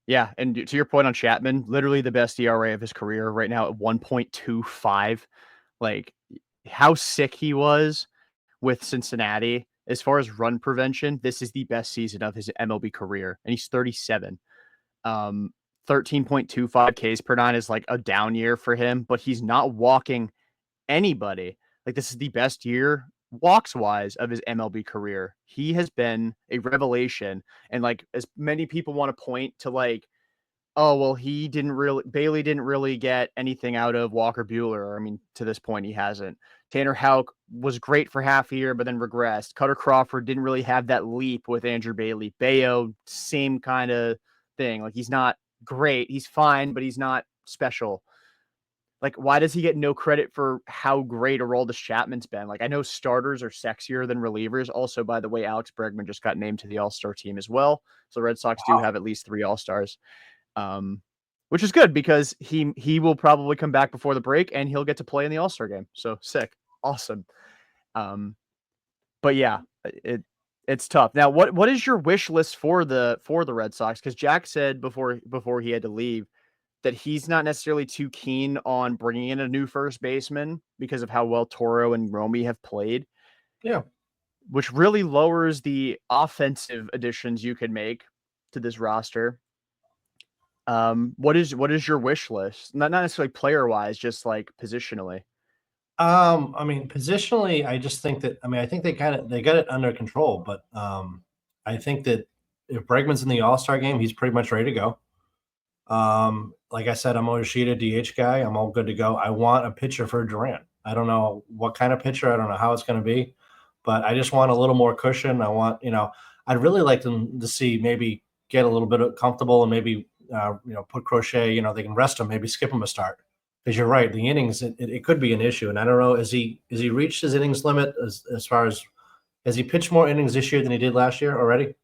Yeah, and to your point on Chapman, literally the best ERA of his career right now at 1.25. Like how sick he was with Cincinnati as far as run prevention. This is the best season of his MLB career, and he's 37. 13.25 Ks per nine is like a down year for him, but he's not walking anybody. Like this is the best year walks wise of his MLB career. He has been a revelation. And like as many people want to point to like, oh, well, Bailey didn't really get anything out of Walker Buehler. I mean, to this point, he hasn't. Tanner Houck was great for half a year, but then regressed. Cutter Crawford didn't really have that leap with Andrew Bailey. Bayo, same kind of thing. Like he's not great. He's fine, but he's not special. Like, why does he get no credit for how great Aroldis Chapman's been? Like, I know starters are sexier than relievers. Also, by the way, Alex Bregman just got named to the All-Star team as well. So the Red Sox do have at least 3 All-Stars, which is good because he will probably come back before the break and he'll get to play in the All-Star game. So sick. Awesome. But yeah, it's tough. Now, what is your wish list for the Red Sox? Because Jack said before he had to leave that he's not necessarily too keen on bringing in a new first baseman because of how well Toro and Romy have played. Yeah. Which really lowers the offensive additions you can make to this roster. What is your wish list? Not necessarily player wise, just like positionally. I mean, positionally, I just think that, I think they got it under control, but I think that if Bregman's in the All-Star game, he's pretty much ready to go. Like I said, I'm a Yoshida DH guy. I'm all good to go. I want a pitcher for Durant. I don't know what kind of pitcher. I don't know how it's going to be, but I just want a little more cushion. I want, I'd really like them to see maybe get a little bit comfortable and maybe, put Crochet, they can rest him, maybe skip him a start. Because you're right, the innings, it could be an issue. And I don't know, has he reached his innings limit as far as, has he pitched more innings this year than he did last year already?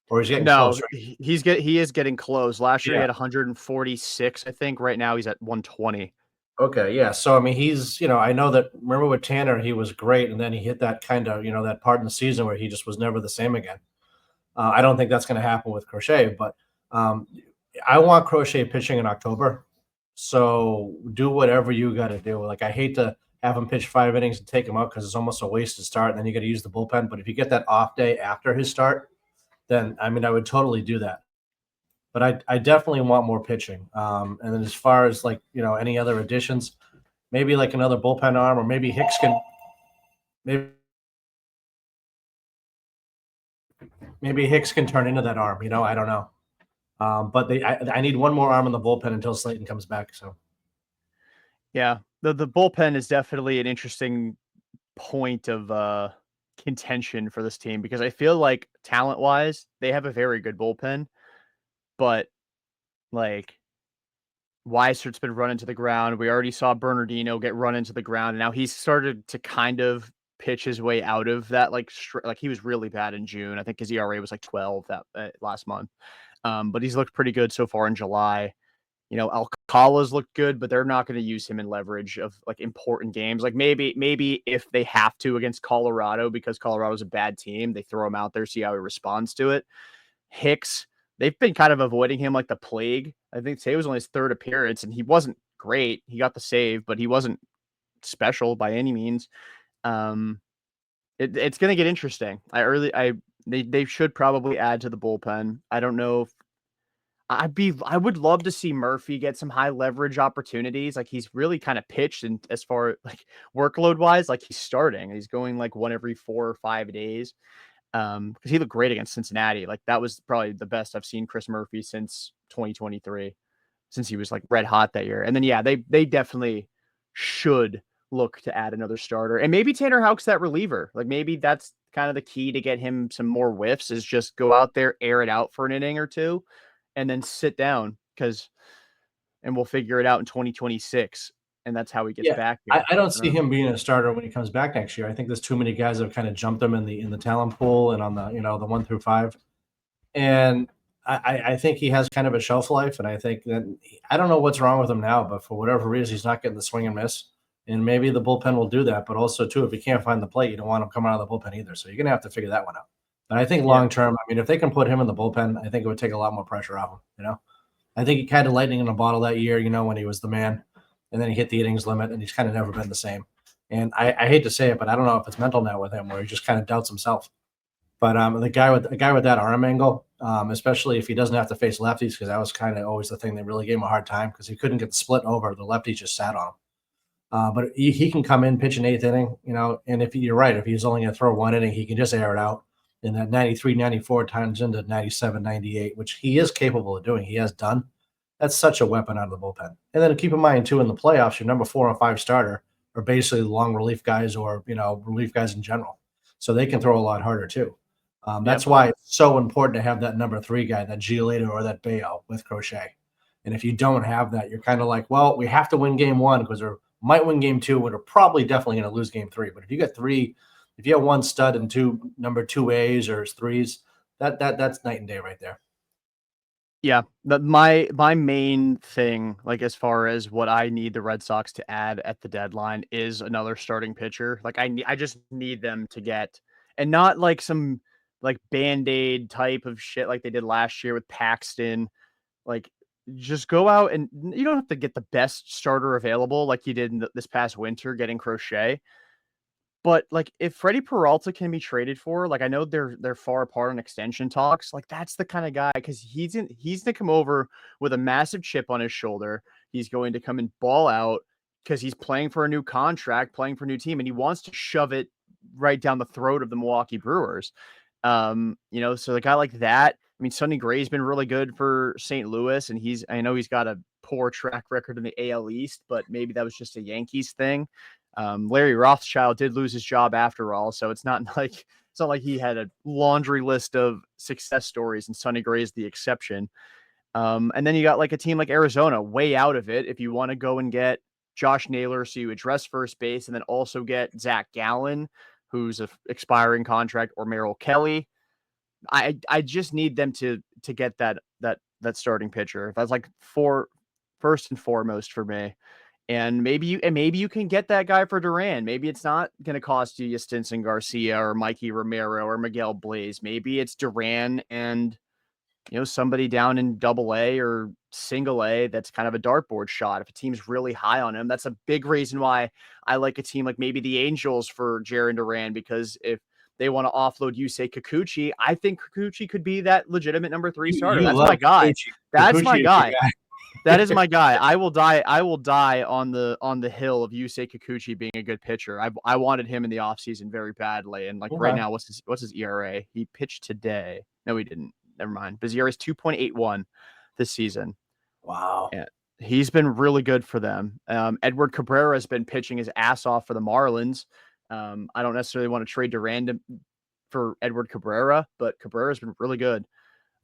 Or is he getting close? Right? He is getting close. Last year he had 146, I think. Right now he's at 120. Okay, yeah. So I mean, he's, I know that, remember with Tanner, he was great, and then he hit that kind of, that part in the season where he just was never the same again. I don't think that's going to happen with Crochet, but I want Crochet pitching in October. So do whatever you got to do. Like, I hate to have him pitch 5 innings and take him out because it's almost a wasted start, and then you got to use the bullpen. But if you get that off day after his start, then I would totally do that. But I definitely want more pitching. And then as far as like, any other additions, maybe like another bullpen arm, or maybe Hicks can maybe Hicks can turn into that arm. I don't know. But I need one more arm in the bullpen until Slayton comes back. So yeah, the bullpen is definitely an interesting point of contention for this team, because I feel like talent wise they have a very good bullpen, but like Weisert's been run into the ground. We already saw Bernardino get run into the ground, and now he's started to kind of pitch his way out of that. Like he was really bad in June. I think his ERA was like 12 that last month. but he's looked pretty good so far in July. Alcala's looked good, but they're not going to use him in leverage of like important games. Like maybe if they have to against Colorado, because Colorado's a bad team, they throw him out there, see how he responds to it. Hicks, they've been kind of avoiding him like the plague. I think today was only his third appearance, and he wasn't great. He got the save, but he wasn't special by any means. It's going to get interesting. They should probably add to the bullpen. I don't know if I would love to see Murphy get some high leverage opportunities. Like he's really kind of pitched, and as far like workload wise, like he's starting. He's going like one every 4 or 5 days. Because he looked great against Cincinnati. Like that was probably the best I've seen Chris Murphy since 2023, since he was like red hot that year. And then they definitely should look to add another starter, and maybe Tanner Houck's that reliever. Like maybe that's kind of the key to get him some more whiffs, is just go out there, air it out for an inning or two, and then sit down, and we'll figure it out in 2026. And that's how he gets back here. I don't see him being a starter when he comes back next year. I think there's too many guys that have kind of jumped him in the talent pool and on the the 1 through 5. And I think he has kind of a shelf life, and I think that I don't know what's wrong with him now, but for whatever reason, he's not getting the swing and miss. And maybe the bullpen will do that, but also too, if he can't find the plate, you don't want him coming out of the bullpen either. So you're gonna have to figure that one out. But I think long term, I mean, if they can put him in the bullpen, I think it would take a lot more pressure off him. I think he kind of lightning in a bottle that year, when he was the man, and then he hit the innings limit, and he's kind of never been the same. And I hate to say it, but I don't know if it's mental now with him, where he just kind of doubts himself. But a guy with that arm angle, especially if he doesn't have to face lefties, because that was kind of always the thing that really gave him a hard time, because he couldn't get the split over. The lefties just sat on him. But he can come in, pitch an 8th inning, and if you're right, if he's only going to throw 1 inning, he can just air it out. And that 93, 94 turns into 97, 98, which he is capable of doing. He has done. That's such a weapon out of the bullpen. And then keep in mind, too, in the playoffs, your number 4 and 5 starter are basically long relief guys, or, relief guys in general. So they can throw a lot harder, too. That's why it's so important to have that number 3 guy, that Giolito or that Bayo with Crochet. And if you don't have that, you're kind of like, well, we have to win game 1 because we might win game 2, but we're probably definitely going to lose game 3. But if you got 3, if you have 1 stud and 2 number 2As or 3s, that's night and day right there. Yeah, my main thing, like as far as what I need the Red Sox to add at the deadline, is another starting pitcher. Like I just need them to get, and not like some like Band-Aid type of shit like they did last year with Paxton. Like just go out, and you don't have to get the best starter available like you did this past winter getting Crochet. But like if Freddie Peralta can be traded for, like I know they're far apart on extension talks, like that's the kind of guy, because he's gonna come over with a massive chip on his shoulder. He's going to come and ball out because he's playing for a new contract, playing for a new team, and he wants to shove it right down the throat of the Milwaukee Brewers. So the guy like that. I mean, Sonny Gray's been really good for St. Louis, and I know he's got a poor track record in the AL East, but maybe that was just a Yankees thing. Larry Rothschild did lose his job after all, so it's not like he had a laundry list of success stories, and Sonny Gray is the exception. And then you got like a team like Arizona way out of it. If you want to go and get Josh Naylor, so you address first base, and then also get Zach Gallen, who's an expiring contract, or Merrill Kelly. I just need them to get that starting pitcher. That's like first and foremost for me. And maybe you can get that guy for Duran. Maybe it's not going to cost you Stinson Garcia or Mikey Romero or Miguel Blaze. Maybe it's Duran and somebody down in Double-A or Single-A that's kind of a dartboard shot. If a team's really high on him, that's a big reason why I like a team like maybe the Angels for Jarren Duran, because if they want to offload Yusei Kikuchi, I think Kikuchi could be that legitimate number 3 starter. That's my guy. That's my guy. That is my guy. I will die on the hill of Yusei Kikuchi being a good pitcher. I wanted him in the offseason very badly. And right now, what's his ERA? He pitched today. No, he didn't. Never mind. But his ERA is 2.81 this season. Wow. Yeah. He's been really good for them. Edward Cabrera has been pitching his ass off for the Marlins. I don't necessarily want to trade Duran for Edward Cabrera, but Cabrera's been really good.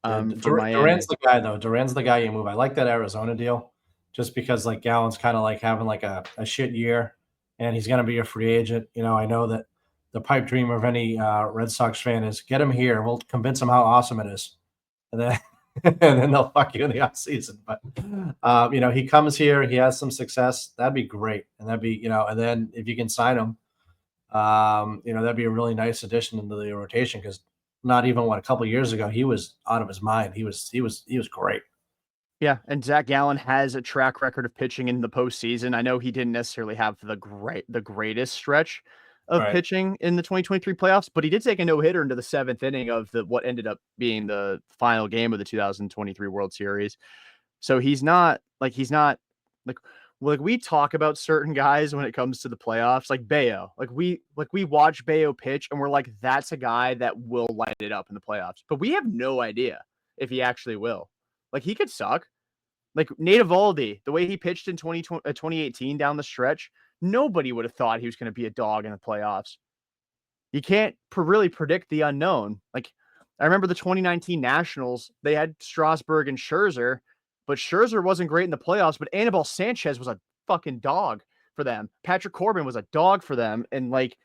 For Miami. Duran's the guy, though. Duran's the guy you move. I like that Arizona deal, just because like Gallen's kind of like having like a shit year, and he's going to be a free agent. I know that the pipe dream of any Red Sox fan is get him here. We'll convince him how awesome it is, and then and then they'll fuck you in the offseason. But he comes here, he has some success. That'd be great, and that'd be and then if you can sign him, that'd be a really nice addition into the rotation because not even a couple of years ago he was out of his mind. He was great. Yeah, and Zach Gallen has a track record of pitching in the postseason. I know he didn't necessarily have the greatest stretch of Right. pitching in the 2023 playoffs, but he did take a no-hitter into the 7th inning of what ended up being the final game of the 2023 World Series. So he's not like we talk about certain guys when it comes to the playoffs, like Bayo. Like we watch Bayo pitch and we're like, that's a guy that will light it up in the playoffs. But we have no idea if he actually will. Like he could suck. Like Nate Eovaldi, the way he pitched in 2018 down the stretch, nobody would have thought he was going to be a dog in the playoffs. You can't really predict the unknown. Like I remember the 2019 Nationals, they had Strasburg and Scherzer, but Scherzer wasn't great in the playoffs, but Anibal Sanchez was a fucking dog for them. Patrick Corbin was a dog for them. And like,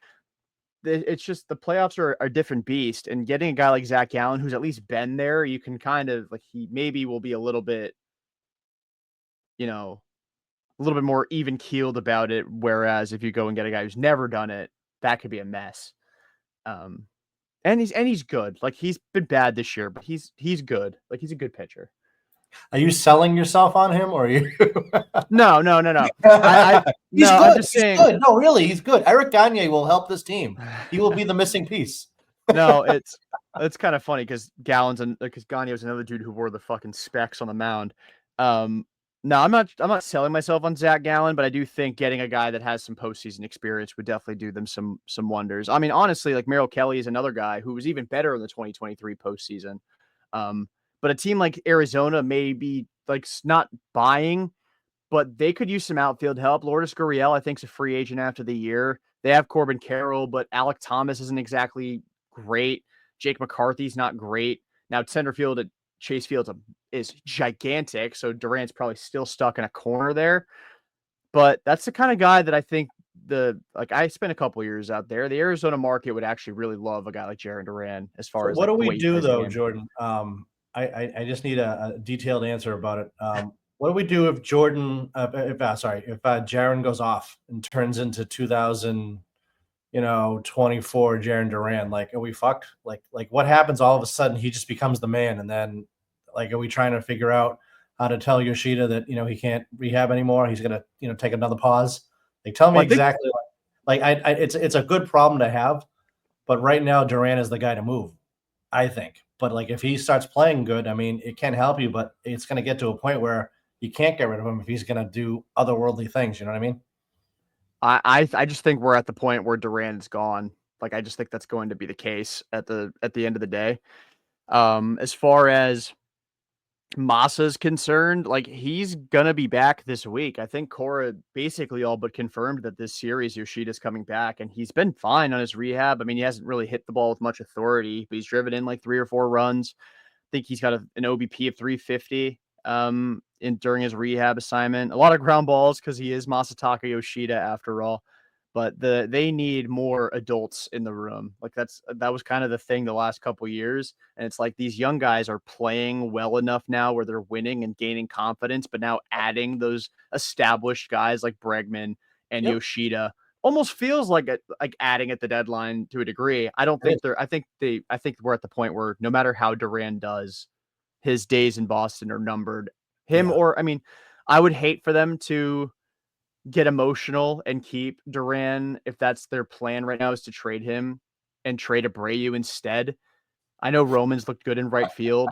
it's just the playoffs are a different beast. And getting a guy like Zach Gallen, who's at least been there, you can kind of like, he maybe will be a little bit, a little bit more even keeled about it. Whereas if you go and get a guy who's never done it, that could be a mess. And he's good. Like he's been bad this year, but he's good. Like he's a good pitcher. Are you selling yourself on him, or are you? No. He's no, good. I'm just saying. Good. No, really, he's good. Eric Gagne will help this team. He will be the missing piece. No, it's kind of funny because Gagne was another dude who wore the fucking specs on the mound. No, I'm not selling myself on Zach Gallen, but I do think getting a guy that has some postseason experience would definitely do them some wonders. I mean, honestly, like Merrill Kelly is another guy who was even better in the 2023 postseason. But a team like Arizona may be like not buying, but they could use some outfield help. Lourdes Gurriel, I think, is a free agent after the year. They have Corbin Carroll, but Alec Thomas isn't exactly great. Jake McCarthy's not great. Now, center field at Chase Field is gigantic, so Durant's probably still stuck in a corner there. But that's the kind of guy that I think I spent a couple years out there. The Arizona market would actually really love a guy like Jarren Duran as far as what like, do we do though, game. Jordan? I just need a detailed answer about it. What do we do if Jordan, if Jarren goes off and turns into 2024 Jarren Duran? Like, are we fucked? Like what happens all of a sudden? He just becomes the man, and then like, are we trying to figure out how to tell Yoshida that he can't rehab anymore? He's gonna take another pause. Like, tell me exactly. It's a good problem to have, but right now Duran is the guy to move, I think. But like, if he starts playing good, I mean, it can help you, but it's going to get to a point where you can't get rid of him if he's going to do otherworldly things. You know what I mean? I just think we're at the point where Duran's gone. Like, I just think that's going to be the case at the end of the day. As far as Masa's concerned, like he's gonna be back this week. I think Cora basically all but confirmed that this series Yoshida's coming back, and he's been fine on his rehab. I mean, he hasn't really hit the ball with much authority, but he's driven in like 3 or 4 runs. I think he's got an OBP of 350 during his rehab assignment. A lot of ground balls because he is Masataka Yoshida after all. But they need more adults in the room. Like that was kind of the thing the last couple years. And it's like these young guys are playing well enough now where they're winning and gaining confidence, but now adding those established guys like Bregman and Yoshida almost feels like adding at the deadline to a degree. I don't think I think we're at the point where no matter how Duran does, his days in Boston are numbered. Or I mean, I would hate for them to get emotional and keep Duran if that's their plan right now is to trade him and trade Abreu instead. I know Romans looked good in right field,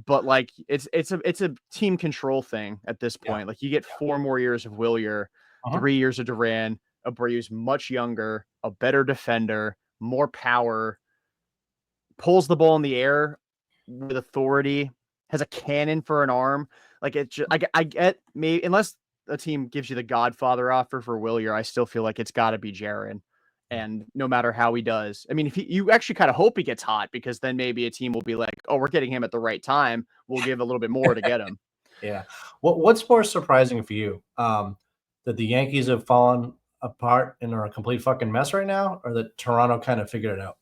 but like it's a team control thing at this point. Like you get 4 more years of Willier, 3 years of Duran. Abreu's much younger, a better defender, more power, pulls the ball in the air with authority, has a cannon for an arm. Like it just, I get maybe unless a team gives you the Godfather offer for Willier, I still feel like it's got to be Jarren. And no matter how he does, I mean, if you actually kind of hope he gets hot, because then maybe a team will be like, oh, we're getting him at the right time. We'll give a little bit more to get him. Yeah. What's more surprising for you? That the Yankees have fallen apart and are a complete fucking mess right now, or that Toronto kind of figured it out?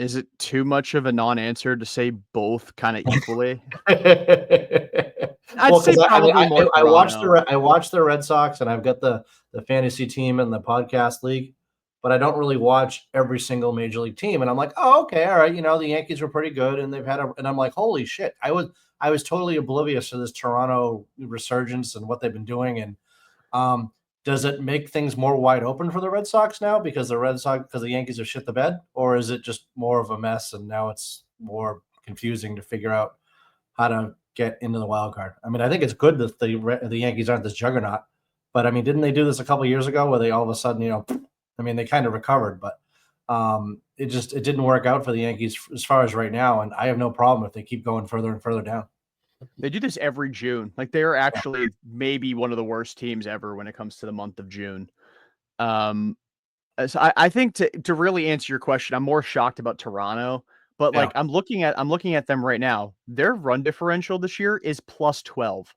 Is it too much of a non-answer to say both kind of equally? I'd Well, say because probably more I watched Toronto. I watched the Red Sox, and I've got the fantasy team and the podcast league, but I don't really watch every single major league team. And I'm like, oh, okay, all right, the Yankees were pretty good, and and I'm like, holy shit, I was totally oblivious to this Toronto resurgence and what they've been doing. And does it make things more wide open for the Red Sox now because the Yankees have shit the bed, or is it just more of a mess and now it's more confusing to figure out how to get into the wild card? I mean, I think it's good that the Yankees aren't this juggernaut, but I mean, didn't they do this a couple of years ago where they all of a sudden, I mean, they kind of recovered, but it didn't work out for the Yankees as far as right now, and I have no problem if they keep going further and further down. They do this every June. Like they're actually maybe one of the worst teams ever when it comes to the month of June. So I think to really answer your question, I'm more shocked about Toronto, but like I'm looking at them right now. Their run differential this year is plus 12.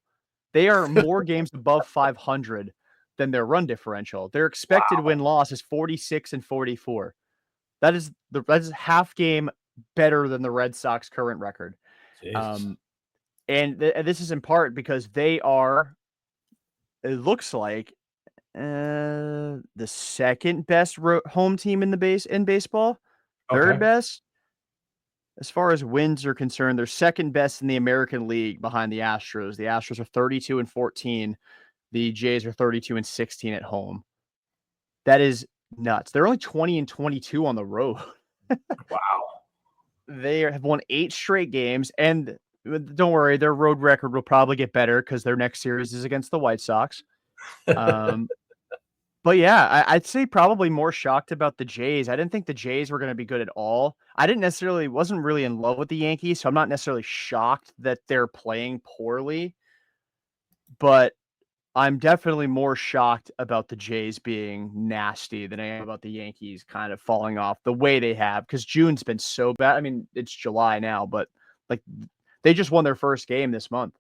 They are more games above 500 than their run differential. Their expected win-loss is 46 and 44. That is half game better than the Red Sox current record. And this is in part because they are, it looks like, the second best home team in baseball, third best. As far as wins are concerned, they're second best in the American League behind the Astros. The Astros are 32 and 14. The Jays are 32 and 16 at home. That is nuts. They're only 20 and 22 on the road. Wow. They have won 8 straight games, and don't worry, their road record will probably get better because their next series is against the White Sox. But yeah, I'd say probably more shocked about the Jays. I didn't think the Jays were going to be good at all. I wasn't really in love with the Yankees, so I'm not necessarily shocked that they're playing poorly. But I'm definitely more shocked about the Jays being nasty than I am about the Yankees kind of falling off the way they have, because June's been so bad. I mean, it's July now, but like they just won their first game this month.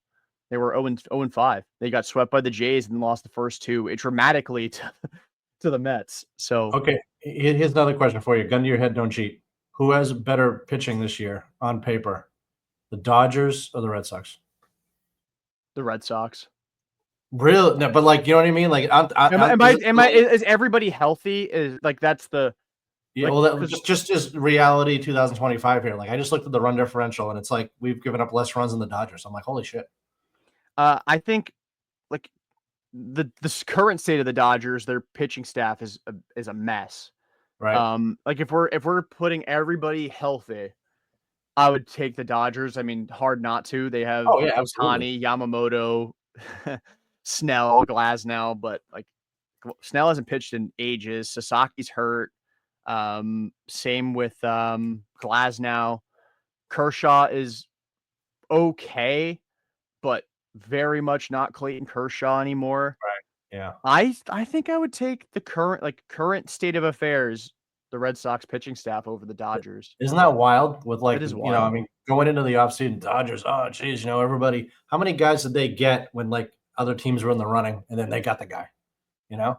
They were 0-5. They got swept by the Jays and lost the first 2 dramatically to the Mets. So okay, here's another question for you. Gun to your head, don't cheat. Who has better pitching this year on paper, the Dodgers or the Red Sox? the Red Sox. Really? No, but like, you know what I mean? Like, is everybody healthy? Is like that's the yeah. like, Well, that just reality 2025 here. Like, I just looked at the run differential, and it's like we've given up less runs than the Dodgers. I'm like, holy shit. I think like the current state of the Dodgers, their pitching staff is a mess. Right. Like if we're putting everybody healthy, I would take the Dodgers. I mean, hard not to. They have Ohtani, Yamamoto, Snell, Glasnow, but like Snell hasn't pitched in ages. Sasaki's hurt. Same with Glasnow. Kershaw is okay, but very much not Clayton Kershaw anymore. Right. Yeah. I think I would take the current state of affairs, the Red Sox pitching staff over the Dodgers. Isn't that wild? With like, It is wild. I mean, going into the offseason, Dodgers, oh geez, everybody, how many guys did they get when like other teams were in the running and then they got the guy, Yeah.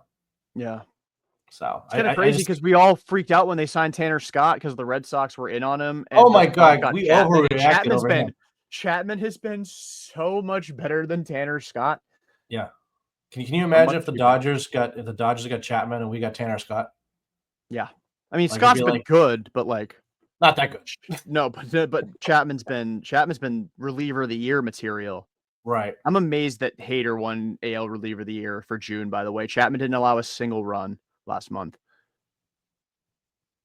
So it's kind of crazy because we all freaked out when they signed Tanner Scott because the Red Sox were in on him. And oh my God, we overreacted. Chapman has been so much better than Tanner Scott. Yeah. Can you imagine if the Dodgers got Chapman and we got Tanner Scott? Yeah. I mean, like, Scott's been good, but like not that good. No, but Chapman's been reliever of the year material. Right. I'm amazed that Hader won AL reliever of the year for June, by the way. Chapman didn't allow a single run last month.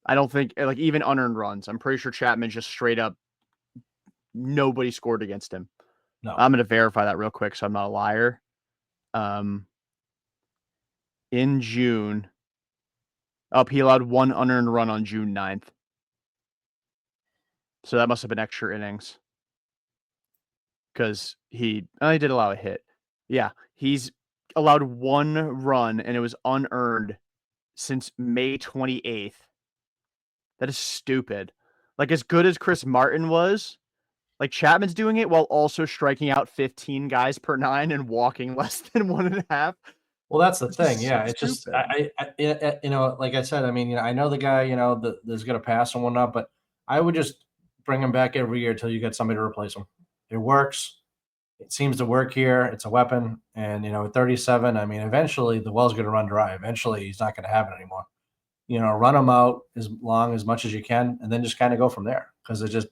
I don't think like even unearned runs. I'm pretty sure Chapman just straight up nobody scored against him. No. I'm going to verify that real quick so I'm not a liar. In June, he allowed 1 unearned run on June 9th. So that must have been extra innings. Because he did allow a hit. Yeah, he's allowed 1 run and it was unearned since May 28th. That is stupid. Like as good as Chris Martin was, like Chapman's doing it while also striking out 15 guys per 9 and walking less than 1.5. Well, that's the thing. Yeah, it's just I like I said, I mean, I know the guy, that's going to pass and whatnot, but I would just bring him back every year until you get somebody to replace him. It works. It seems to work here. It's a weapon. And, at 37, I mean, eventually the well's going to run dry. Eventually he's not going to have it anymore. Run him out as much as you can, and then just kind of go from there. Because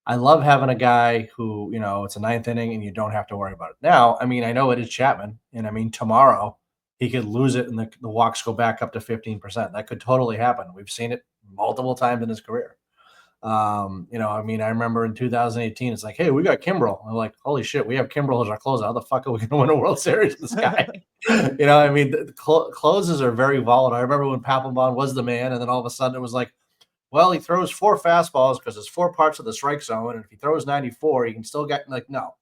I love having a guy who, it's a ninth inning and you don't have to worry about it. Now, I mean, I know it is Chapman, and I mean, tomorrow he could lose it and the walks go back up to 15%. That could totally happen. We've seen it multiple times in his career. I mean, I remember in 2018, it's like, hey, we got Kimbrel. I'm like, holy shit, we have Kimbrel as our closer. How the fuck are we going to win a World Series with this guy? I mean, the closes are very volatile. I remember when Papelbon was the man, and then all of a sudden it was like, well, he throws 4 fastballs because there's 4 parts of the strike zone, and if he throws 94, he can still get no.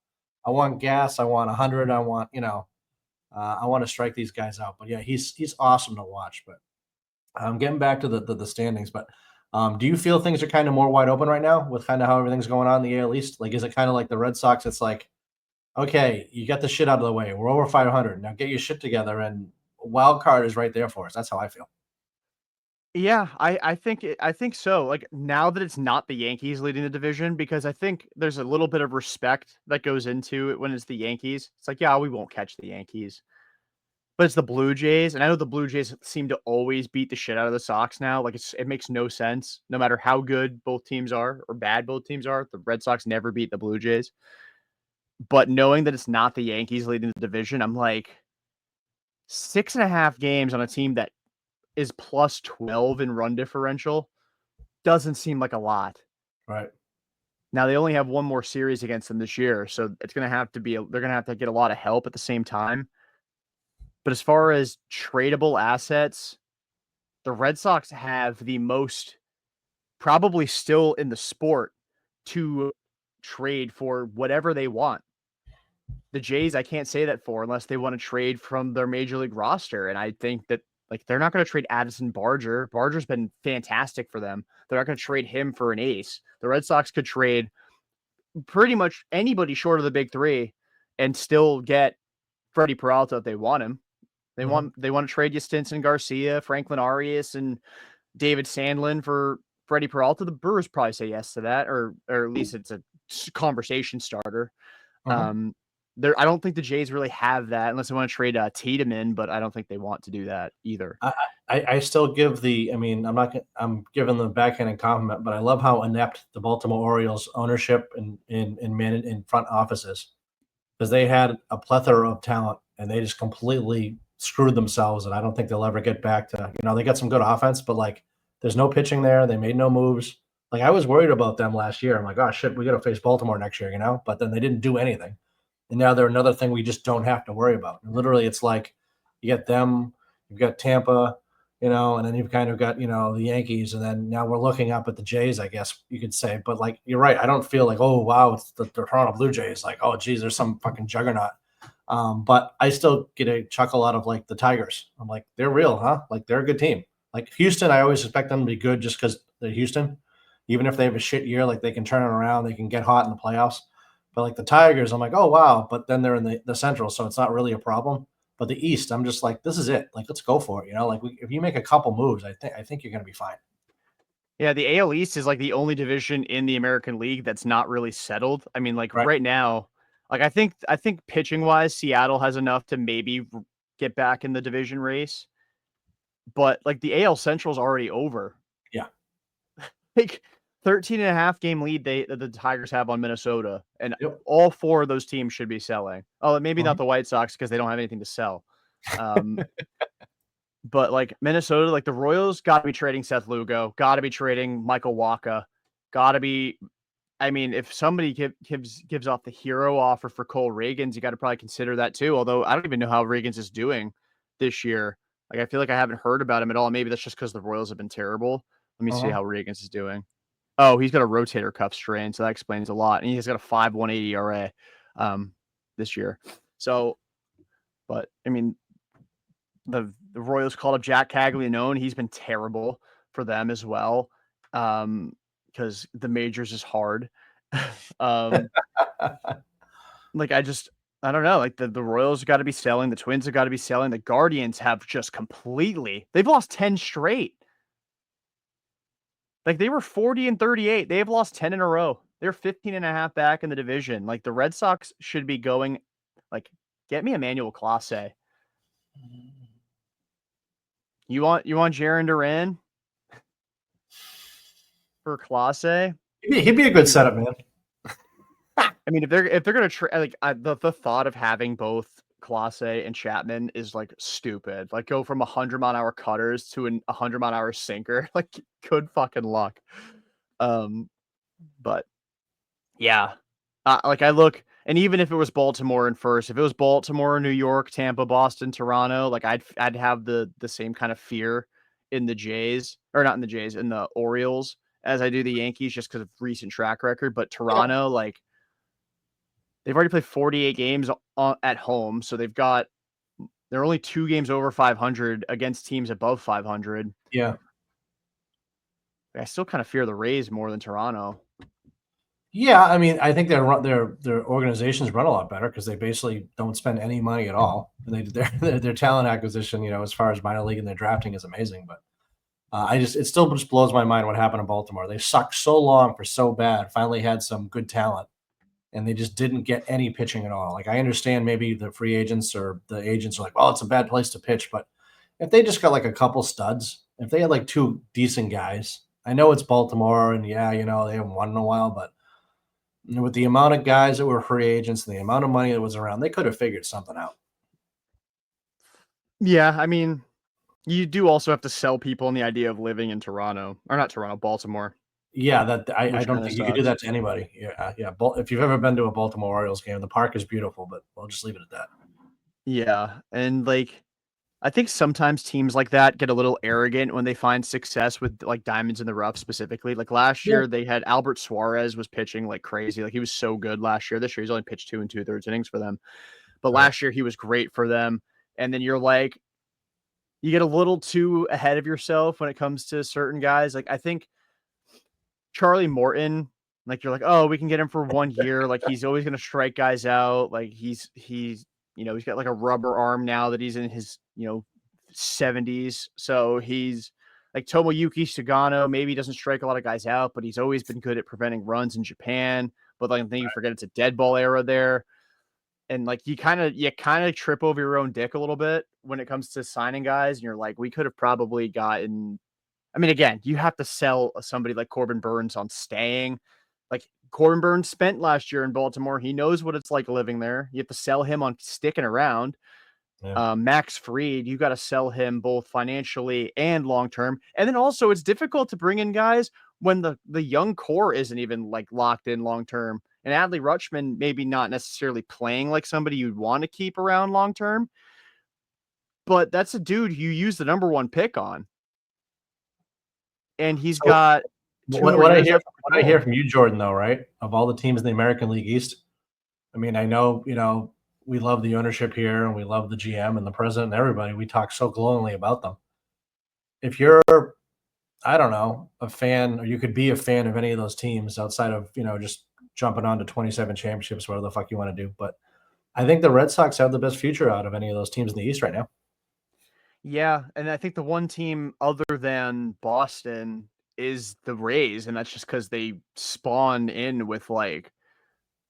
I want gas. I want 100. I want I want to strike these guys out. But yeah, he's awesome to watch. But getting back to the standings, but. Do you feel things are kind of more wide open right now with kind of how everything's going on in the AL East? Like, is it kind of like the Red Sox? It's like, okay, you got the shit out of the way. We're over 500. Now get your shit together, and wild card is right there for us. That's how I feel. Yeah, I think so. Like, now that it's not the Yankees leading the division, because I think there's a little bit of respect that goes into it when it's the Yankees. It's like, yeah, we won't catch the Yankees. But it's the Blue Jays, and I know the Blue Jays seem to always beat the shit out of the Sox now. Like, it makes no sense. No matter how good both teams are or bad both teams are, the Red Sox never beat the Blue Jays. But knowing that it's not the Yankees leading the division, I'm like, 6.5 games on a team that is plus 12 in run differential doesn't seem like a lot. Right. Now, they only have one more series against them this year, so it's going to have to be they're going to have to get a lot of help at the same time. But as far as tradable assets, the Red Sox have the most, probably still in the sport, to trade for whatever they want. The Jays, I can't say that for unless they want to trade from their major league roster. And I think that, like, they're not going to trade Addison Barger. Barger's been fantastic for them. They're not going to trade him for an ace. The Red Sox could trade pretty much anybody short of the big three and still get Freddie Peralta if they want him. They want to trade you Stinson Garcia, Franklin Arias, and David Sandlin for Freddie Peralta. The Brewers probably say yes to that, or at least it's a conversation starter. I don't think the Jays really have that unless they want to trade Tiedemann, but I don't think they want to do that either. I still give I'm giving the backhanded compliment, but I love how inept the Baltimore Orioles ownership in front offices, because they had a plethora of talent and they just completely screwed themselves. And I don't think they'll ever get back to, they got some good offense, but like there's no pitching there. They made no moves. Like, I was worried about them last year. I'm like, oh shit, we got to face Baltimore next year, but then they didn't do anything. And now they're another thing we just don't have to worry about. And literally it's like you get them, you've got Tampa, and then you've kind of got, the Yankees. And then now we're looking up at the Jays, I guess you could say. But like, you're right. I don't feel like, oh, wow, it's the Toronto Blue Jays. Like, oh, geez, there's some fucking juggernaut. But I still get a chuckle out of like the Tigers. I'm like, they're real, huh? Like, they're a good team. Like Houston, I always expect them to be good just because they're Houston. Even if they have a shit year, like they can turn it around, they can get hot in the playoffs. But like the Tigers, I'm like, oh, wow. But then they're in the Central, so it's not really a problem. But the East, I'm just like, this is it. Like, let's go for it. Like if you make a couple moves, I think you're going to be fine. Yeah, the AL East is like the only division in the American League that's not really settled. I mean, like right now, like I think pitching wise, Seattle has enough to maybe get back in the division race. But like the AL Central is already over. Yeah. Like 13.5 game lead the Tigers have on Minnesota, and all 4 of those teams should be selling. Oh, maybe not the White Sox because they don't have anything to sell. But like Minnesota, like the Royals got to be trading Seth Lugo, got to be trading Michael Wacha, got to be. I mean, if somebody gives off the hero offer for Cole Reagans, you got to probably consider that too. Although I don't even know how Reagans is doing this year. Like I feel like I haven't heard about him at all. Maybe that's just because the Royals have been terrible. Let me see how Reagans is doing. Oh, he's got a rotator cuff strain, so that explains a lot. And he's got a 5.18 ERA this year. So, but I mean, the Royals called up Jack Caglianone. He's been terrible for them as well. Because the majors is hard. Like I don't know. Like the Royals got to be selling. The Twins have got to be selling. The Guardians have just completely. They've lost 10 straight. Like they were 40-38. They have lost 10 in a row. They're 15.5 back in the division. Like the Red Sox should be going, like, get me Emmanuel Clase. You want Jarren Duran for Clase? He'd be a good setup, man. I mean, if they're gonna the thought of having both Clase and Chapman is like stupid. Like go from 100-mile-an-hour cutters to a 100-mile-an-hour sinker. Like good fucking luck. But yeah, like I look, and even if it was Baltimore in first, if it was Baltimore, New York, Tampa, Boston, Toronto, like I'd have the same kind of fear in the Jays, or not in the Jays, in the Orioles as I do the Yankees, just because of recent track record. But Toronto, like they've already played 48 games at home, so they're only 2 games over 500 against teams above 500. Yeah. I still kind of fear the Rays more than Toronto. Yeah, I mean, I think their organizations run a lot better because they basically don't spend any money at all. And their talent acquisition, as far as minor league and their drafting is amazing. But it still just blows my mind what happened in Baltimore. They sucked so long for so bad. Finally had some good talent, and they just didn't get any pitching at all. Like I understand maybe the free agents or the agents are like, "Oh, it's a bad place to pitch," but if they just got like a couple studs, if they had like 2 decent guys, I know it's Baltimore, and yeah, they haven't won in a while, but with the amount of guys that were free agents and the amount of money that was around, they could have figured something out. Yeah, I mean, you do also have to sell people on the idea of living in Toronto, or not Toronto, Baltimore. Yeah, I don't think you could do sucks. that to anybody. Yeah. If you've ever been to a Baltimore Orioles game, the park is beautiful, but we'll just leave it at that. Yeah, and like I think sometimes teams like that get a little arrogant when they find success with like diamonds in the rough specifically. Like last Yeah. year they had Albert Suarez was pitching like crazy. Like he was so good last year. This year he's only pitched 2 2/3 innings for them. But Right. last year he was great for them. And then you're like, you get a little too ahead of yourself when it comes to certain guys. Like I think Charlie Morton, like you're like, oh, we can get him for 1 year. Like he's always going to strike guys out. Like he's he's got like a rubber arm now that he's in his 70s. So he's like Tomoyuki Sugano. Maybe he doesn't strike a lot of guys out, but he's always been good at preventing runs in Japan. But like then you forget it's a dead ball era there. And like you kind of trip over your own dick a little bit when it comes to signing guys, and you're like, we could have probably gotten. I mean, again, you have to sell somebody like Corbin Burns on staying. Like Corbin Burns spent last year in Baltimore. He knows what it's like living there. You have to sell him on sticking around. Yeah. Max Fried, you got to sell him both financially and long term. And then also, it's difficult to bring in guys when the young core isn't even like locked in long term. And Adley Rutschman, maybe not necessarily playing like somebody you'd want to keep around long term, but that's a dude you use the number 1 pick on. And he's got 2 more What years left. What I hear from you, Jordan, though, right? Of all the teams in the American League East, I mean, I know, we love the ownership here and we love the GM and the president and everybody. We talk so glowingly about them. If you're, I don't know, a fan, or you could be a fan of any of those teams outside of, just jumping on to 27 championships, whatever the fuck you want to do. But I think the Red Sox have the best future out of any of those teams in the East right now. Yeah, and I think the one team other than Boston is the Rays, and that's just because they spawn in with like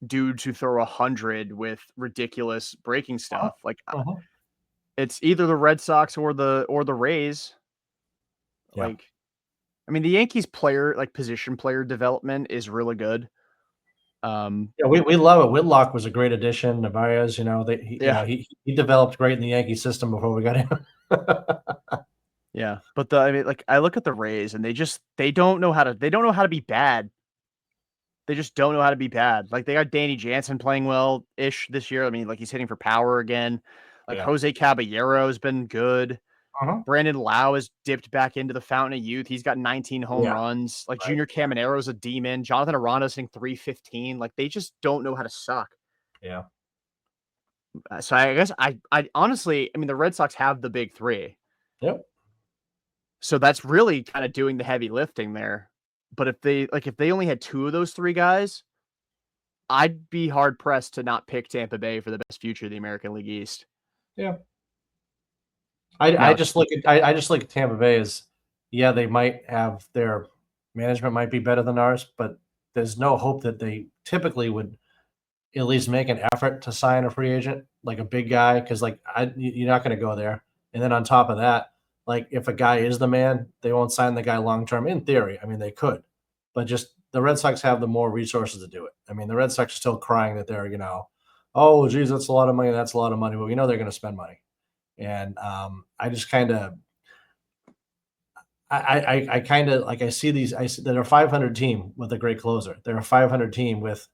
dudes who throw 100 with ridiculous breaking stuff. Like it's either the Red Sox or the Rays. Yeah. Like, I mean, the Yankees position player development is really good. Yeah, we love it. Whitlock was a great addition. Narvaez, he developed great in the Yankee system before we got him. Yeah, but I mean, like I look at the Rays and they don't know how to be bad. They just don't know how to be bad. Like they got Danny Jansen playing well ish this year. I mean, like he's hitting for power again. Like Yeah. Jose Caballero has been good. Brandon Lau has dipped back into the fountain of youth. He's got 19 home runs. Like Junior Camanero's a demon. Jonathan Aranda's hitting 315. Like they just don't know how to suck. Yeah. So I guess I honestly, I mean, the Red Sox have the big 3. Yep. So that's really kind of doing the heavy lifting there. But if they only had 2 of those 3 guys, I'd be hard pressed to not pick Tampa Bay for the best future of the American League East. Yeah. I just look at Tampa Bay as, yeah, they might have their management might be better than ours, but there's no hope that they typically would at least make an effort to sign a free agent, like a big guy, because you're not going to go there. And then on top of that, like if a guy is the man, they won't sign the guy long term. In theory, I mean they could, but just the Red Sox have the more resources to do it. I mean the Red Sox are still crying that they're oh geez, that's a lot of money, that's a lot of money, but we know they're going to spend money. And I just kind of I kind of like I see they're a 500 team with a great closer. They're a 500 team with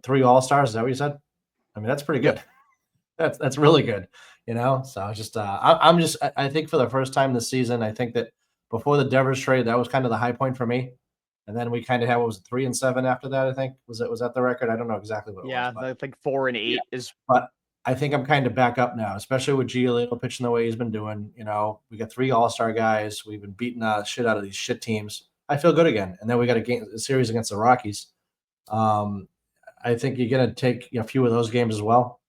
3 All-Stars. Is that what you said? I mean, that's pretty good. That's really good, So I think for the first time this season, I think that before the Devers trade, that was kind of the high point for me. And then we kind of had 3-7 after that. I think was that the record? I don't know exactly what it was. Yeah, I think 4-8 is. But I think I'm kind of back up now, especially with Giolito pitching the way he's been doing. We got 3 All-Star guys. We've been beating the shit out of these shit teams. I feel good again. And then we got a series against the Rockies. I think you're going to take a few of those games as well.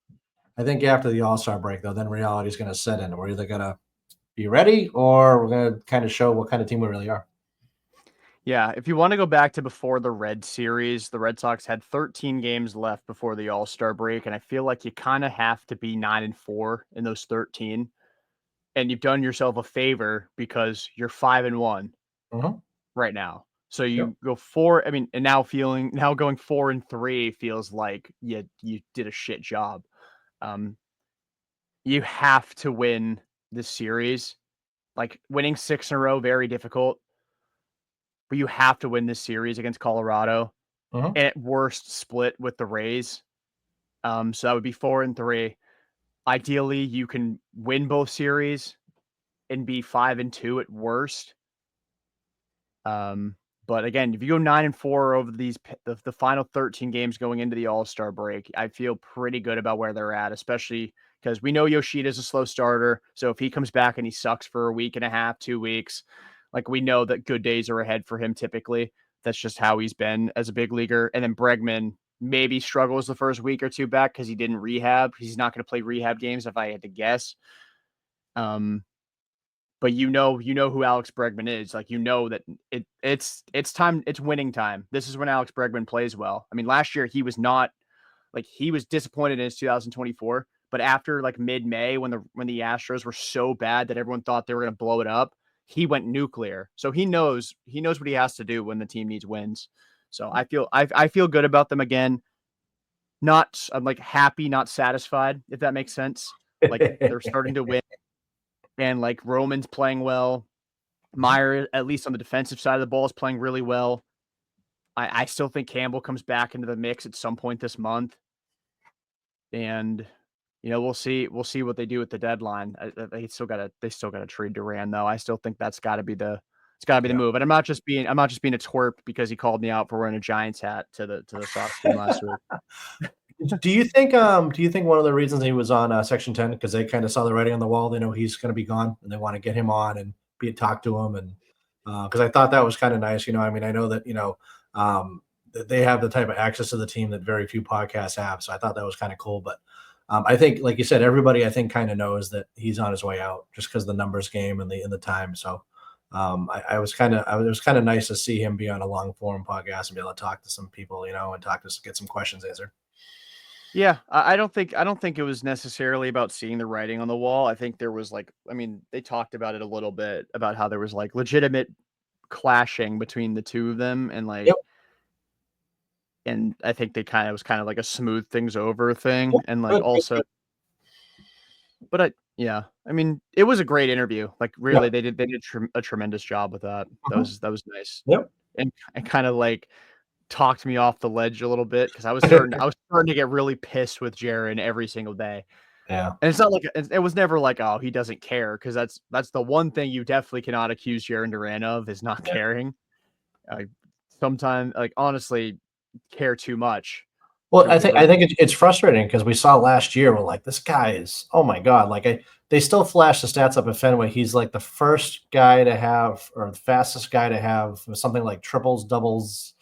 I think after the All-Star break, though, then reality is going to set in. We're either going to be ready or we're going to kind of show what kind of team we really are. Yeah, if you want to go back to before the Red Series, the Red Sox had 13 games left before the All-Star break, and I feel like you kind of have to be 9-4 in those 13. And you've done yourself a favor because you're 5-1 right now. So you go 4. I mean, and now going 4-3 feels like you did a shit job. You have to win this series. Like winning 6 in a row, very difficult. But you have to win this series against Colorado. And at worst, split with the Rays. So that would be 4-3. Ideally, you can win both series and be 5-2 at worst. But again, if you go 9-4 over the final 13 games going into the All-Star break, I feel pretty good about where they're at, especially because we know Yoshida's a slow starter. So if he comes back and he sucks for a week and a half, 2 weeks, like we know that good days are ahead for him typically. That's just how he's been as a big leaguer. And then Bregman maybe struggles the first week or two back because he didn't rehab. He's not going to play rehab games if I had to guess. But you know who Alex Bregman is. Like, that it's time. It's winning time. This is when Alex Bregman plays well. I mean, last year he was disappointed in his 2024, but after like mid-May when the Astros were so bad that everyone thought they were going to blow it up, he went nuclear. So he knows what he has to do when the team needs wins. So I feel good about them again. I'm like happy, not satisfied, if that makes sense. Like they're starting to win. And like Roman's playing well. Meyer, at least on the defensive side of the ball, is playing really well. I still think Campbell comes back into the mix at some point this month. And we'll see what they do at the deadline. They still got to trade Duran though. I still think that's got to be the move. And I'm not just being a twerp because he called me out for wearing a Giants hat to the Sox game last week. Do you think one of the reasons he was on Section 10 because they kind of saw the writing on the wall? They know he's going to be gone, and they want to get him on and talk to him, and because I thought that was kind of nice. I mean, I know that that they have the type of access to the team that very few podcasts have, so I thought that was kind of cool. But I think, like you said, everybody I think kind of knows that he's on his way out just because of the numbers game and the time. So it was kind of nice to see him be on a long form podcast and be able to talk to some people, and get some questions answered. Yeah, I don't think it was necessarily about seeing the writing on the wall. I think there was they talked about it a little bit about how there was like legitimate clashing between the two of them, and and I think it was kind of like a smooth things over thing, and like also, but I mean, it was a great interview. Like really, they did a tremendous job with that. That was nice. Yep, and kind of like talked me off the ledge a little bit because I was starting to get really pissed with Jaron every single day. Yeah. And it's not like it was never like, oh, he doesn't care, because that's the one thing you definitely cannot accuse Jarren Duran of, is not caring. Sometimes, like, honestly, care too much. Well, I think it's frustrating because we saw last year we're like, this guy is, oh my God, like they still flash the stats up at Fenway. He's like the first guy to have, or the fastest guy to have something like triples, doubles,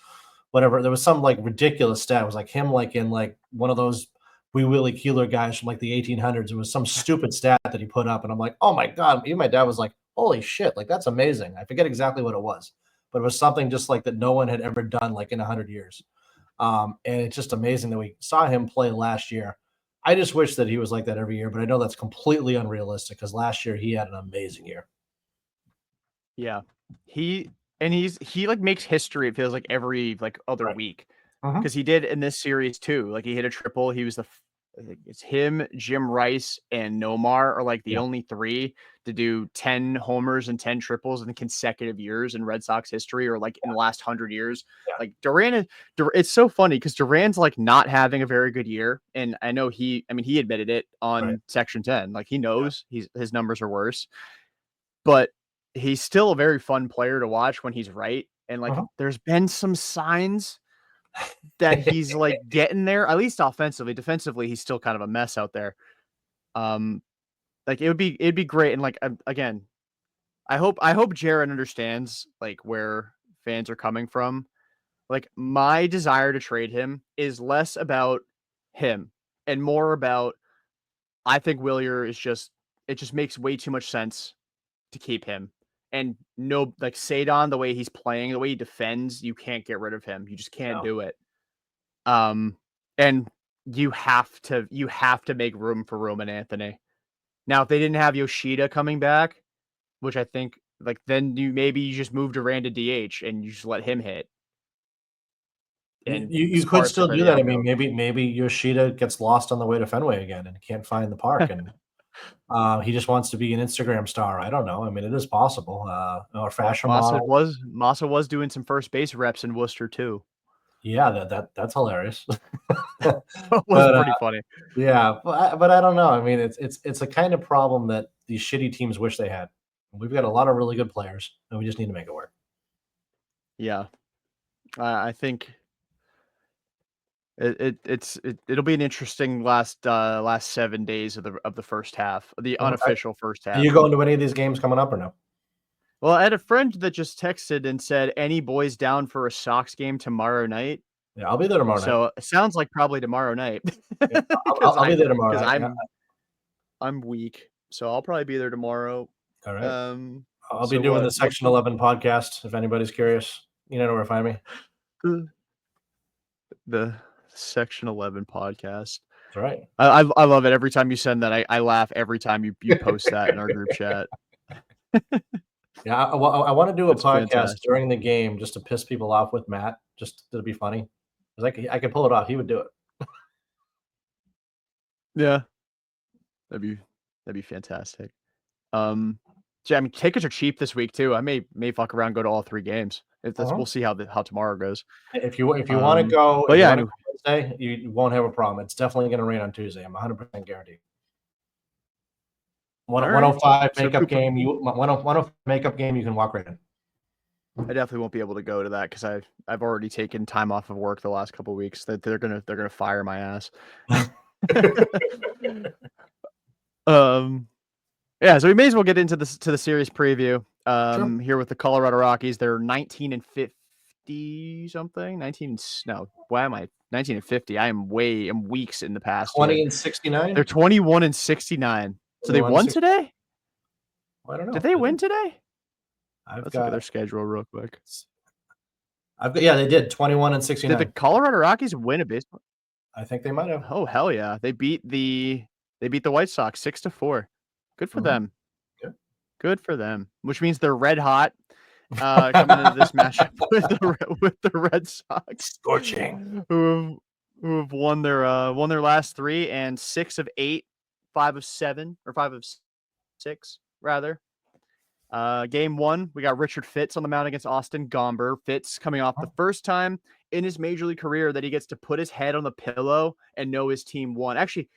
whatever. There was some like ridiculous stat. It was like him, like in like one of those Wee Willie Keeler guys from like the 1800s. It was some stupid stat that he put up, and I'm like, oh my God. Even my dad was like, holy shit, like that's amazing. I forget exactly what it was, but it was something just like that no one had ever done like in 100 years. And it's just amazing that we saw him play last year. I just wish that he was like that every year, but I know that's completely unrealistic because last year he had an amazing year. Yeah. He like makes history, it feels like, every like other week. Because he did in this series too. Like, he hit a triple. He was I think it's him, Jim Rice, and Nomar are like the only three to do 10 homers and 10 triples in consecutive years in Red Sox history, or like in the last 100 years. Like, it's so funny because Duran's like not having a very good year. And I know he admitted it on Section 10. Like, he knows his numbers are worse, but he's still a very fun player to watch when he's right. And like, there's been some signs that he's like getting there, at least offensively. Defensively, he's still kind of a mess out there. Like, it'd be great. And like, again, I hope Jared understands like where fans are coming from. Like, my desire to trade him is less about him and more about, I think Willier is it just makes way too much sense to keep him. And no, like, Ceddanne, the way he's playing, the way he defends, you can't get rid of him. You just can't do it. And you have to make room for Roman Anthony. Now, if they didn't have Yoshida coming back, which I think, like, then you just move Duran to DH and you just let him hit. And you could still do that. I mean, maybe Yoshida gets lost on the way to Fenway again and can't find the park, and he just wants to be an Instagram star. I don't know. I mean, it is possible. Or fashion model. Massa was doing some first base reps in Worcester too. Yeah, that's hilarious. That was pretty funny. Yeah, but I don't know. I mean, it's a kind of problem that these shitty teams wish they had. We've got a lot of really good players, and we just need to make it work. Yeah, I think it'll be an interesting last 7 days of the first half, the unofficial first half. Are you going to any of these games coming up or no? Well, I had a friend that just texted and said, "Any boys down for a Sox game tomorrow night?" Yeah, I'll be there tomorrow night. So it sounds like probably tomorrow night. Yeah, I'll be there tomorrow night. I'm weak, so I'll probably be there tomorrow. All right. I'll be doing the Section 11 podcast. If anybody's curious, you know where to find me. The Section 11 podcast. That's right. I love it. Every time you send that, I laugh every time you post that in our group chat. Yeah, I want to do a podcast during the game just to piss people off with Matt, just to be funny. Because I can pull it off. He would do it. Yeah, that'd be fantastic. I mean, tickets are cheap this week too. I may fuck around, go to all 3 games. We'll see how tomorrow goes. If you want to go, but yeah, Wednesday, you won't have a problem. It's definitely going to rain on Tuesday. I'm 100% guaranteed. 105 makeup game. 105 makeup game. You can walk right in. I definitely won't be able to go to that because I've already taken time off of work the last couple of weeks. That they're gonna fire my ass. Yeah, so we may as well get into the series preview. Sure. Here with the Colorado Rockies, they're 19-50 something. 19-50. I'm weeks in the past. 20-69. They're 21-69. So they won today? I don't know. Did they win today? Let's look at their schedule real quick. Yeah, they did 21-69. Did the Colorado Rockies win a baseball? I think they might have. Oh hell yeah! They beat the White Sox 6-4. Good for them. Good for them. Which means they're red hot coming into this matchup with the Red Sox. Scorching. Who have won their last 3 and 6 of 8, 5 of 7, or 5 of 6 rather. Game 1, we got Richard Fitz on the mound against Austin Gomber. Fitz coming off the first time in his major league career that he gets to put his head on the pillow and know his team won. Actually,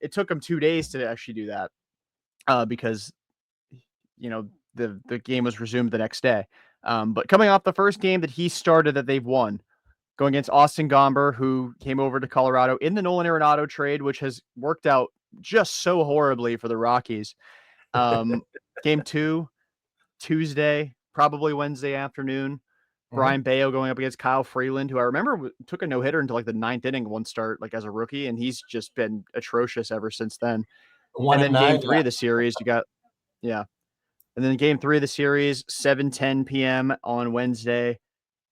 it took him 2 days to actually do that because the game was resumed the next day. But coming off the first game that he started that they've won, going against Austin Gomber, who came over to Colorado in the Nolan Arenado trade, which has worked out just so horribly for the Rockies. Game 2, Tuesday, probably Wednesday afternoon. Brian Bayo going up against Kyle Freeland, who I remember took a no-hitter into like the 9th inning one start, like as a rookie, and he's just been atrocious ever since then. And then game 3 of the series, you got And then game 3 of the series, 7:10 p.m. on Wednesday.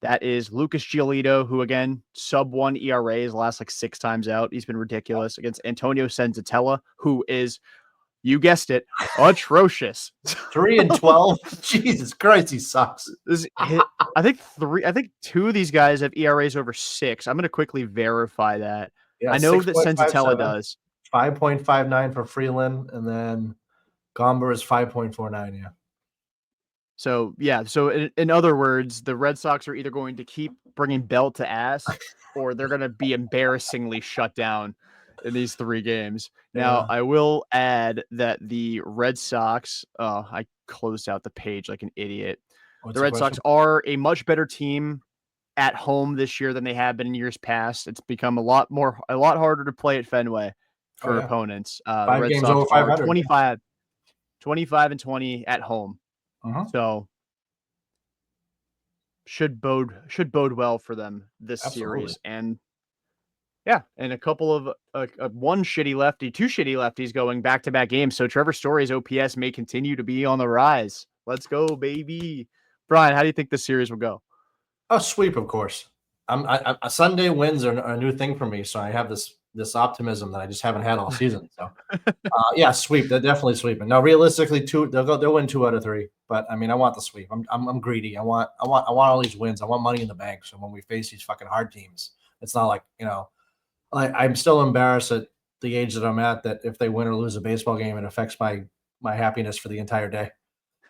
That is Lucas Giolito, who again sub 1 ERA his last like 6 times out. He's been ridiculous against Antonio Senzatella, who is, you guessed it, atrocious. 3-12. Jesus Christ, he sucks. I think 2 of these guys have ERAs over 6. I'm going to quickly verify that. Yeah, I know that 6.57, Senzatella does. 5.59 for Freeland, and then Gomber is 5.49. Yeah. So, yeah. So, in other words, the Red Sox are either going to keep bringing belt to ass or they're going to be embarrassingly shut down in these 3 games. Now, I will add that the Red Sox, I closed out the page like an idiot. What's the Red Sox are a much better team at home this year than they have been in years past. It's become a lot harder to play at Fenway for opponents. The 5 Red games Sox over 500. are 25-20 at home. So should bode well for them this series. And yeah, and a couple of one shitty lefty, 2 shitty lefties going back-to-back games. So Trevor Story's OPS may continue to be on the rise. Let's go, baby. Brian, how do you think this series will go? Oh, sweep, of course. Sunday wins are a new thing for me, so I have this optimism that I just haven't had all season. So, yeah, sweep. They're definitely sweeping. Now, realistically, they'll win 2 out of 3. But I mean, I want the sweep. I'm greedy. I want all these wins. I want money in the bank. So when we face these fucking hard teams, it's not like, I'm still embarrassed at the age that I'm at that if they win or lose a baseball game, it affects my happiness for the entire day.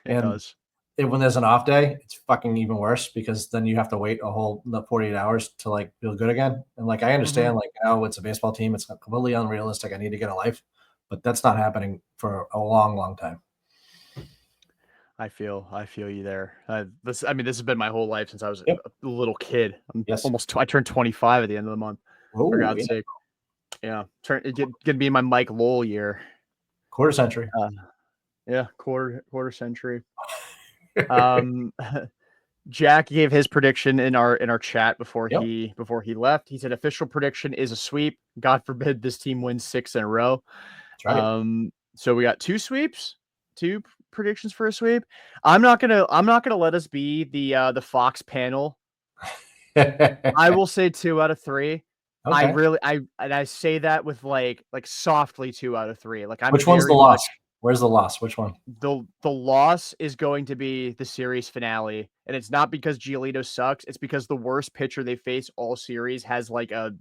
It does. When there's an off day, it's fucking even worse because then you have to wait a whole 48 hours to like feel good again. And like, I understand, it's a baseball team. It's completely unrealistic. I need to get a life, but that's not happening for a long, long time. I feel you there. This has been my whole life since I was a little kid. I turned 25 at the end of the month. For God's sake. Yeah. It's gonna be my Mike Lowell year. Quarter century. Quarter century. Jack gave his prediction in our chat before he left. He said official prediction is a sweep. God forbid this team wins 6 in a row. That's right. So we got 2 sweeps, 2 predictions for a sweep. I'm not gonna let us be the Fox panel. I will say 2 out of 3. Okay. I say that with like softly 2 out of 3. Like, which one's the loss? Where's the loss? Which one? The loss is going to be the series finale, and it's not because Giolito sucks. It's because the worst pitcher they face all series has like a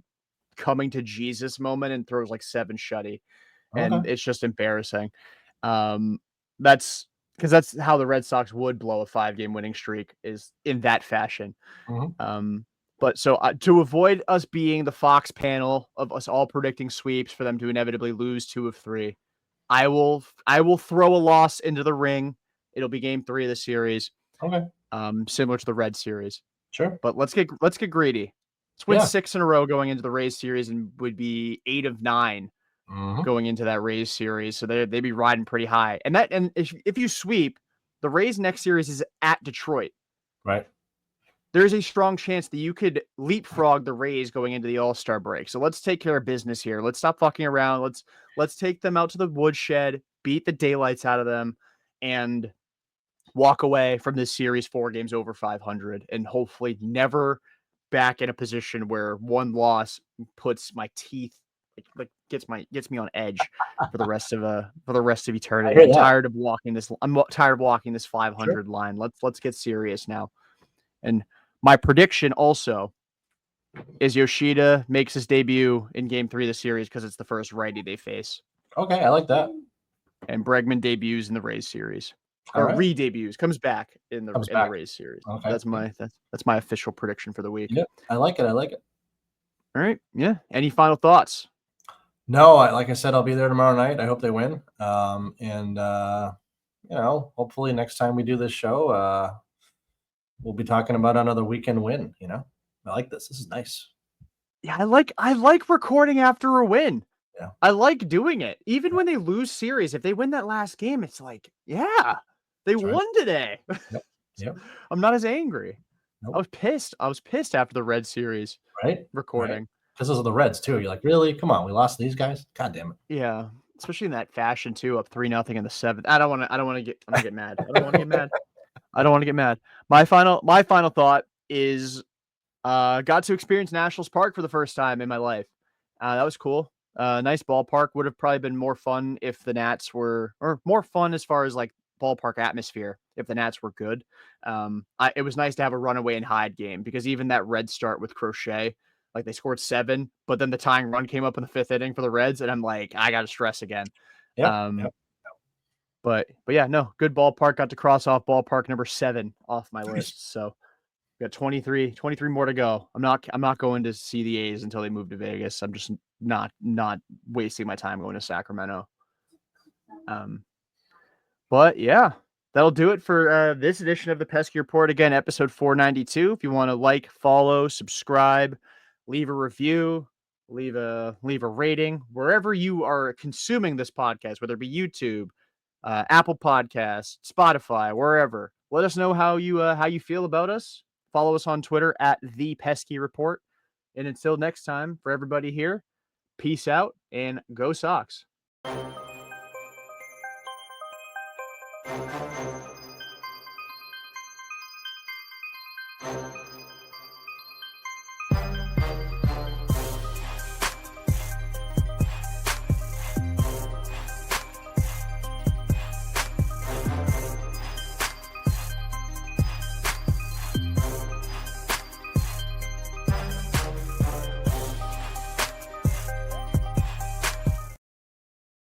coming to Jesus moment and throws like 7 shutty, and it's just embarrassing. That's because that's how the Red Sox would blow a 5-game winning streak, is in that fashion. But so to avoid us being the Fox panel of us all predicting sweeps for them to inevitably lose 2 of 3. I will throw a loss into the ring. It'll be game 3 of the series. Okay. Similar to the Red series. Sure. But let's get greedy. Let's win 6 in a row going into the Rays series, and would be 8 of 9 going into that Rays series. So they'd be riding pretty high. And if you sweep, the Rays next series is at Detroit. Right. There's a strong chance that you could leapfrog the Rays going into the All-Star break. So let's take care of business here. Let's stop fucking around. Let's take them out to the woodshed, beat the daylights out of them, and walk away from this series 4 games over 500, and hopefully never back in a position where one loss puts my teeth gets me on edge for the rest of eternity. I'm tired of walking this 500 line. Let's get serious now. And my prediction also is Yoshida makes his debut in game 3 of the series because it's the first righty they face. Okay, I like that. And Bregman debuts in the Rays series. Re-debuts, comes back in the Rays series. Okay. That's my official prediction for the week. Yep, I like it. All right. Yeah. Any final thoughts? No, like I said, I'll be there tomorrow night. I hope they win. Hopefully next time we do this show, we'll be talking about another weekend win. I like this. This is nice. Yeah, I like recording after a win. Yeah. I like doing it. Even when they lose series, if they win that last game, it's like, yeah, they won today. Yep. I'm not as angry. Nope. I was pissed after the Red series. Right. Recording. Because those are the Reds too. You're like, really? Come on, we lost these guys? God damn it. Yeah. especially in that fashion too, up 3-0 in the 7th. I don't want to get mad. I don't want to get mad. I don't want to get mad. My final thought is got to experience Nationals Park for the first time in my life. That was cool. Nice ballpark. Would have probably been more fun if the Nats were, or more fun as far as like ballpark atmosphere if the Nats were good. It was nice to have a runaway and hide game because even that red start with Crochet, like they scored 7, but then the tying run came up in the 5th inning for the Reds, and I'm like, I got to stress again. Yep. But yeah, no, good ballpark. Got to cross off ballpark number 7 off my list. So we got 23 more to go. I'm not going to see the A's until they move to Vegas. I'm just not wasting my time going to Sacramento. But yeah, that'll do it for this edition of the Pesky Report. Again, episode 492. If you want to like, follow, subscribe, leave a review, leave a rating wherever you are consuming this podcast, whether it be YouTube, Apple Podcasts, Spotify, wherever. Let us know how you feel about us. Follow us on Twitter at The Pesky Report. And until next time, for everybody here, peace out and go Sox.